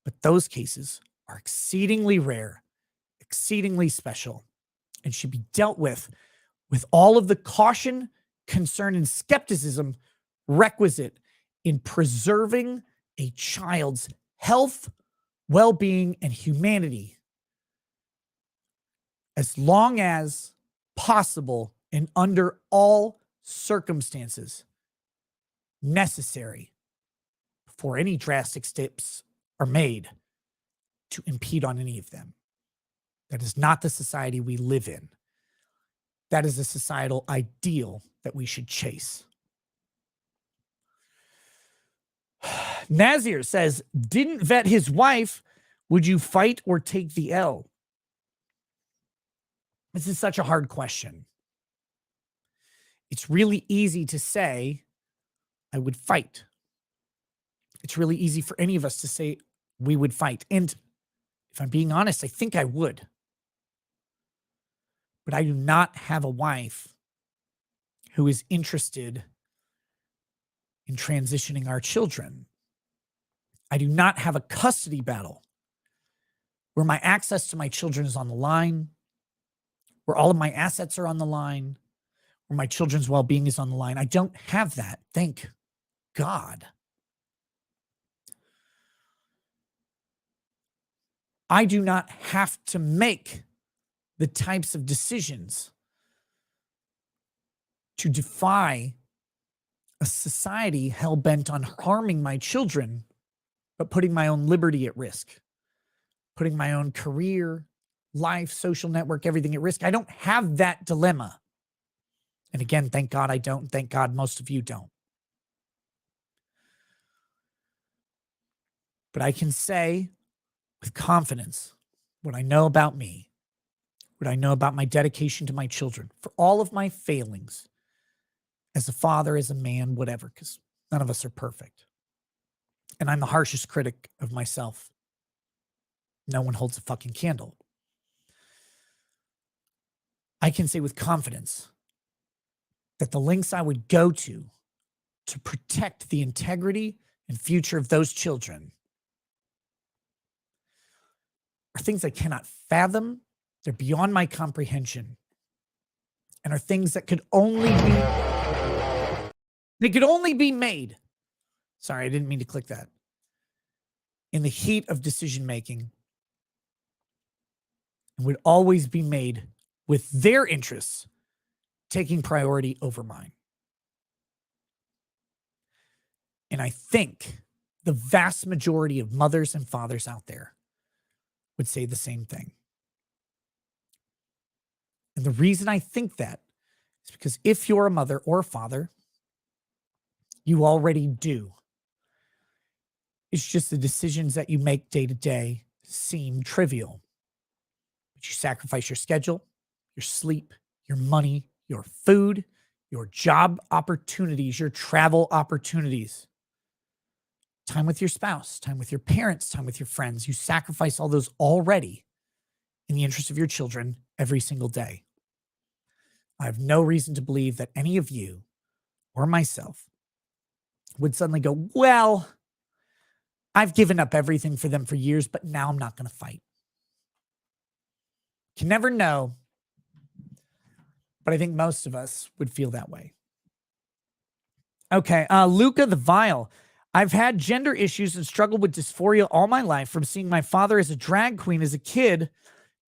Speaker 2: But those cases are exceedingly rare, exceedingly special, and should be dealt with all of the caution, concern, and skepticism requisite in preserving a child's health, well-being, and humanity as long as possible and under all circumstances necessary before any drastic steps are made to impede on any of them. That is not the society we live in. That is a societal ideal that we should chase. Nazir says, didn't vet his wife. Would you fight or take the L? This is such a hard question. It's really easy to say, I would fight. It's really easy for any of us to say we would fight. And if I'm being honest, I think I would. But I do not have a wife who is interested in transitioning our children. I do not have a custody battle where my access to my children is on the line, where all of my assets are on the line, where my children's well-being is on the line. I don't have that, thank God. I do not have to make the types of decisions to defy a society hell-bent on harming my children, but putting my own liberty at risk, putting my own career, life, social network, everything at risk. I don't have that dilemma. And again, thank God I don't. Thank God most of you don't. But I can say with confidence what I know about me, what I know about my dedication to my children, for all of my failings as a father, as a man, whatever, because none of us are perfect. And I'm the harshest critic of myself. No one holds a fucking candle. I can say with confidence that the lengths I would go to protect the integrity and future of those children are things I cannot fathom. They're beyond my comprehension. and are things that could only be made. Sorry, I didn't mean to click that. In the heat of decision making, and would always be made with their interests taking priority over mine. And I think the vast majority of mothers and fathers out there would say the same thing. And the reason I think that is because if you're a mother or a father, you already do. It's just the decisions that you make day to day seem trivial. But you sacrifice your schedule, your sleep, your money, your food, your job opportunities, your travel opportunities, time with your spouse, time with your parents, time with your friends. You sacrifice all those already in the interest of your children every single day. I have no reason to believe that any of you or myself would suddenly go, well, I've given up everything for them for years, but now I'm not going to fight. Can never know, but I think most of us would feel that way. Okay, Luca the Vile. I've had gender issues and struggled with dysphoria all my life from seeing my father as a drag queen as a kid.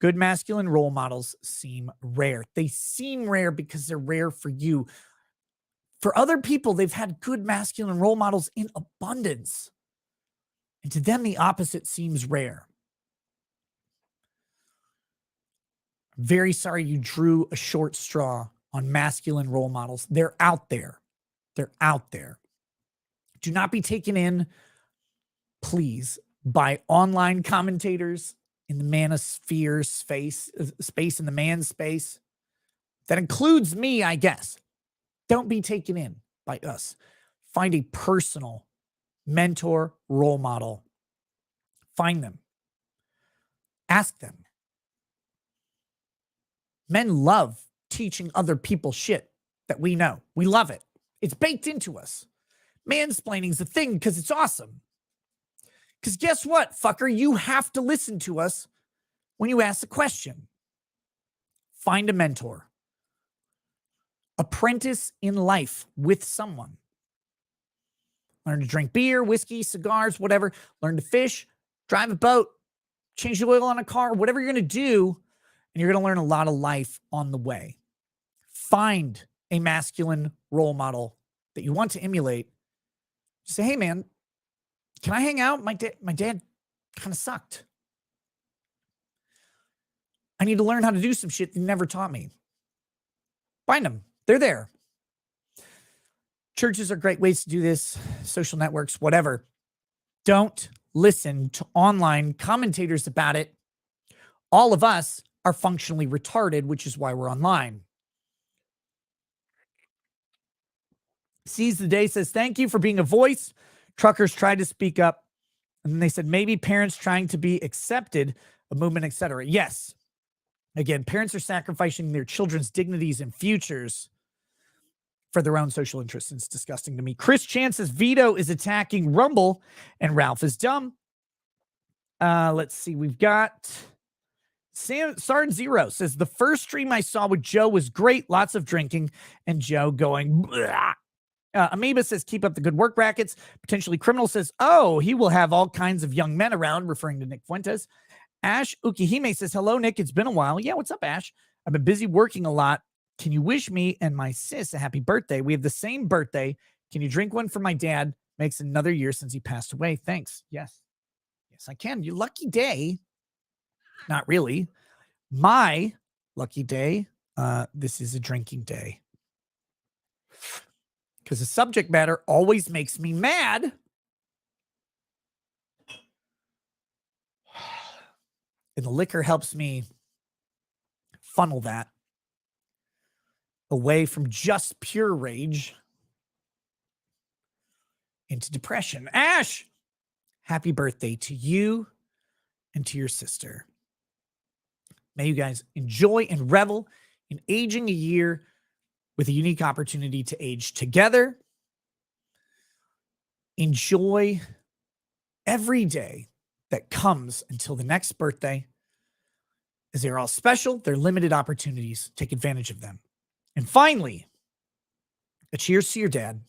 Speaker 2: Good masculine role models seem rare. They seem rare because they're rare for you. For other people, they've had good masculine role models in abundance. And to them, the opposite seems rare. I'm very sorry you drew a short straw on masculine role models. They're out there. They're out there. Do not be taken in, please, by online commentators in the manosphere space in the man space. That includes me, I guess. Don't be taken in by us. Find a personal mentor, role model. Find them. Ask them. Men love teaching other people shit that we know. We love it. It's baked into us. Mansplaining's a thing because it's awesome. Because guess what, fucker? You have to listen to us when you ask a question. Find a mentor. Apprentice in life with someone. Learn to drink beer, whiskey, cigars, whatever. Learn to fish, drive a boat, change the oil on a car, whatever you're going to do, and you're going to learn a lot of life on the way. Find a masculine role model that you want to emulate. Say, hey, man, can I hang out? My dad kind of sucked. I need to learn how to do some shit that he never taught me. Find them. They're there. Churches are great ways to do this. Social networks, whatever. Don't listen to online commentators about it. All of us are functionally retarded, which is why we're online. Seize the Day says, thank you for being a voice. Truckers tried to speak up. And then they said, maybe parents trying to be accepted, a movement, etc. Yes. Again, parents are sacrificing their children's dignities and futures for their own social interests. And it's disgusting to me. Chris Chan says, Vito is attacking Rumble and Ralph is dumb. Let's see. We've got Sard Zero says, the first stream I saw with Joe was great. Lots of drinking and Joe going, blah. Amoeba says, keep up the good work, brackets. Potentially Criminal says, oh, he will have all kinds of young men around, referring to Nick Fuentes. Ash Ukihime says, hello, Nick. It's been a while. Yeah, what's up, Ash? I've been busy working a lot. Can you wish me and my sis a happy birthday? We have the same birthday. Can you drink one for my dad? Makes another year since he passed away. Thanks. Yes. Yes, I can. Your lucky day. Not really. My lucky day. This is a drinking day. Because the subject matter always makes me mad. And the liquor helps me funnel that away from just pure rage into depression. Ash, happy birthday to you and to your sister. May you guys enjoy and revel in aging a year with a unique opportunity to age together. Enjoy every day that comes until the next birthday, as they're all special. They're limited opportunities. Take advantage of them. And finally, a cheers to your dad.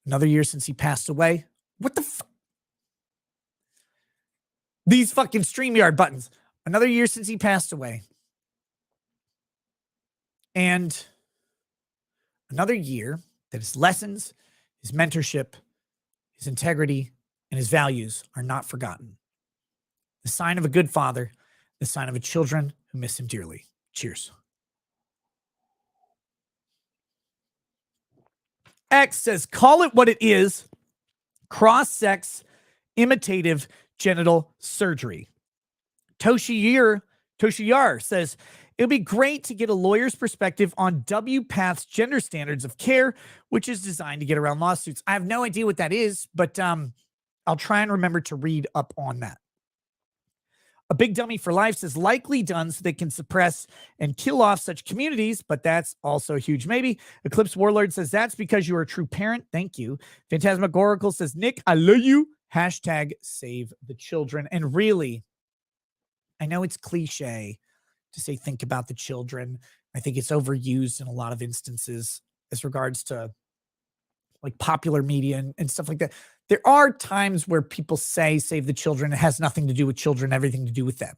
Speaker 2: Another year since he passed away. What the fuck? These fucking StreamYard buttons. Another year since he passed away. And another year that his lessons, his mentorship, his integrity, and his values are not forgotten. The sign of a good father, the sign of a children who miss him dearly. Cheers. X says, call it what it is. Cross-sex imitative genital surgery. Toshiyar says, it would be great to get a lawyer's perspective on WPATH's gender standards of care, which is designed to get around lawsuits. I have no idea what that is, but I'll try and remember to read up on that. A Big Dummy for Life says, likely done so they can suppress and kill off such communities, but that's also a huge maybe. Eclipse Warlord says, that's because you are a true parent. Thank you. Phantasmagorical says, Nick, I love you. Hashtag save the children. And really, I know it's cliche to say think about the children. I think it's overused in a lot of instances as regards to like popular media and stuff like that. There are times where people say save the children. It has nothing to do with children, everything to do with them.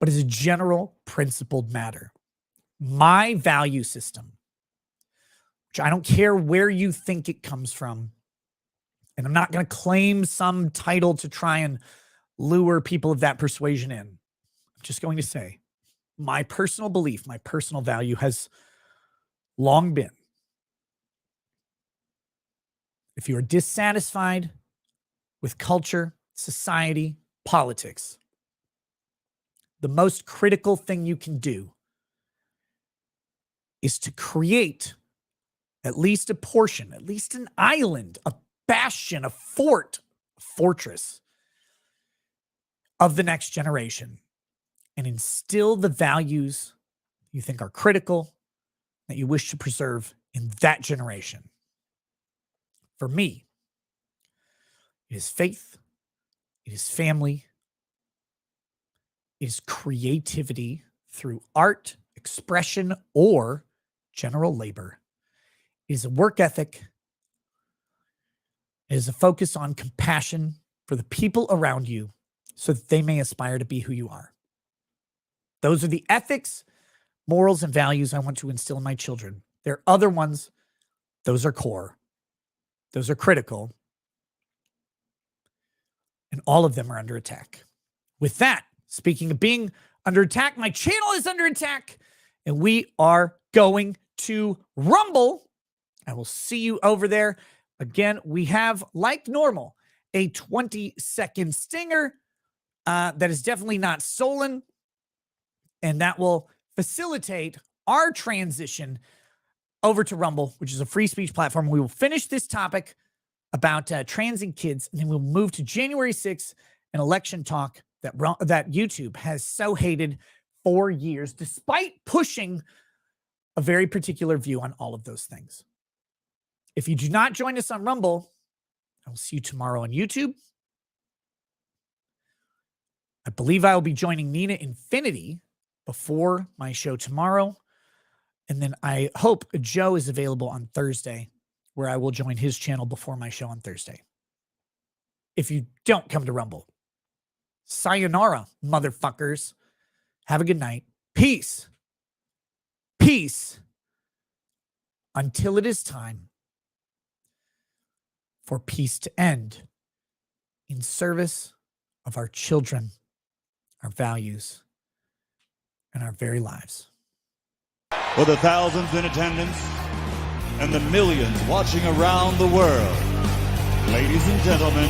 Speaker 2: But as a general principled matter, my value system, which I don't care where you think it comes from, and I'm not going to claim some title to try and lure people of that persuasion in. I'm just going to say my personal belief, my personal value has long been, if you are dissatisfied with culture, society, politics, the most critical thing you can do is to create at least a portion, at least an island, a bastion, a fort, a fortress of the next generation, and instill the values you think are critical, that you wish to preserve in that generation. For me, it is faith, it is family, it is creativity through art, expression, or general labor. It is a work ethic. It is a focus on compassion for the people around you so that they may aspire to be who you are. Those are the ethics, morals, and values I want to instill in my children. There are other ones. Those are core. Those are critical. And all of them are under attack. With that, speaking of being under attack, my channel is under attack, and we are going to Rumble. I will see you over there. Again, we have, like normal, a 20-second stinger that is definitely not stolen, and that will facilitate our transition over to Rumble, which is a free speech platform. We will finish this topic about trans and kids, and then we'll move to January 6th, an election talk that YouTube has so hated for years, despite pushing a very particular view on all of those things. If you do not join us on Rumble, I will see you tomorrow on YouTube. I believe I will be joining Nina Infinity before my show tomorrow. And then I hope Joe is available on Thursday, where I will join his channel before my show on Thursday. If you don't come to Rumble, sayonara, motherfuckers. Have a good night. Peace. Peace. Until it is time for peace to end in service of our children, our values, and our very lives.
Speaker 3: For the thousands in attendance and the millions watching around the world, ladies and gentlemen,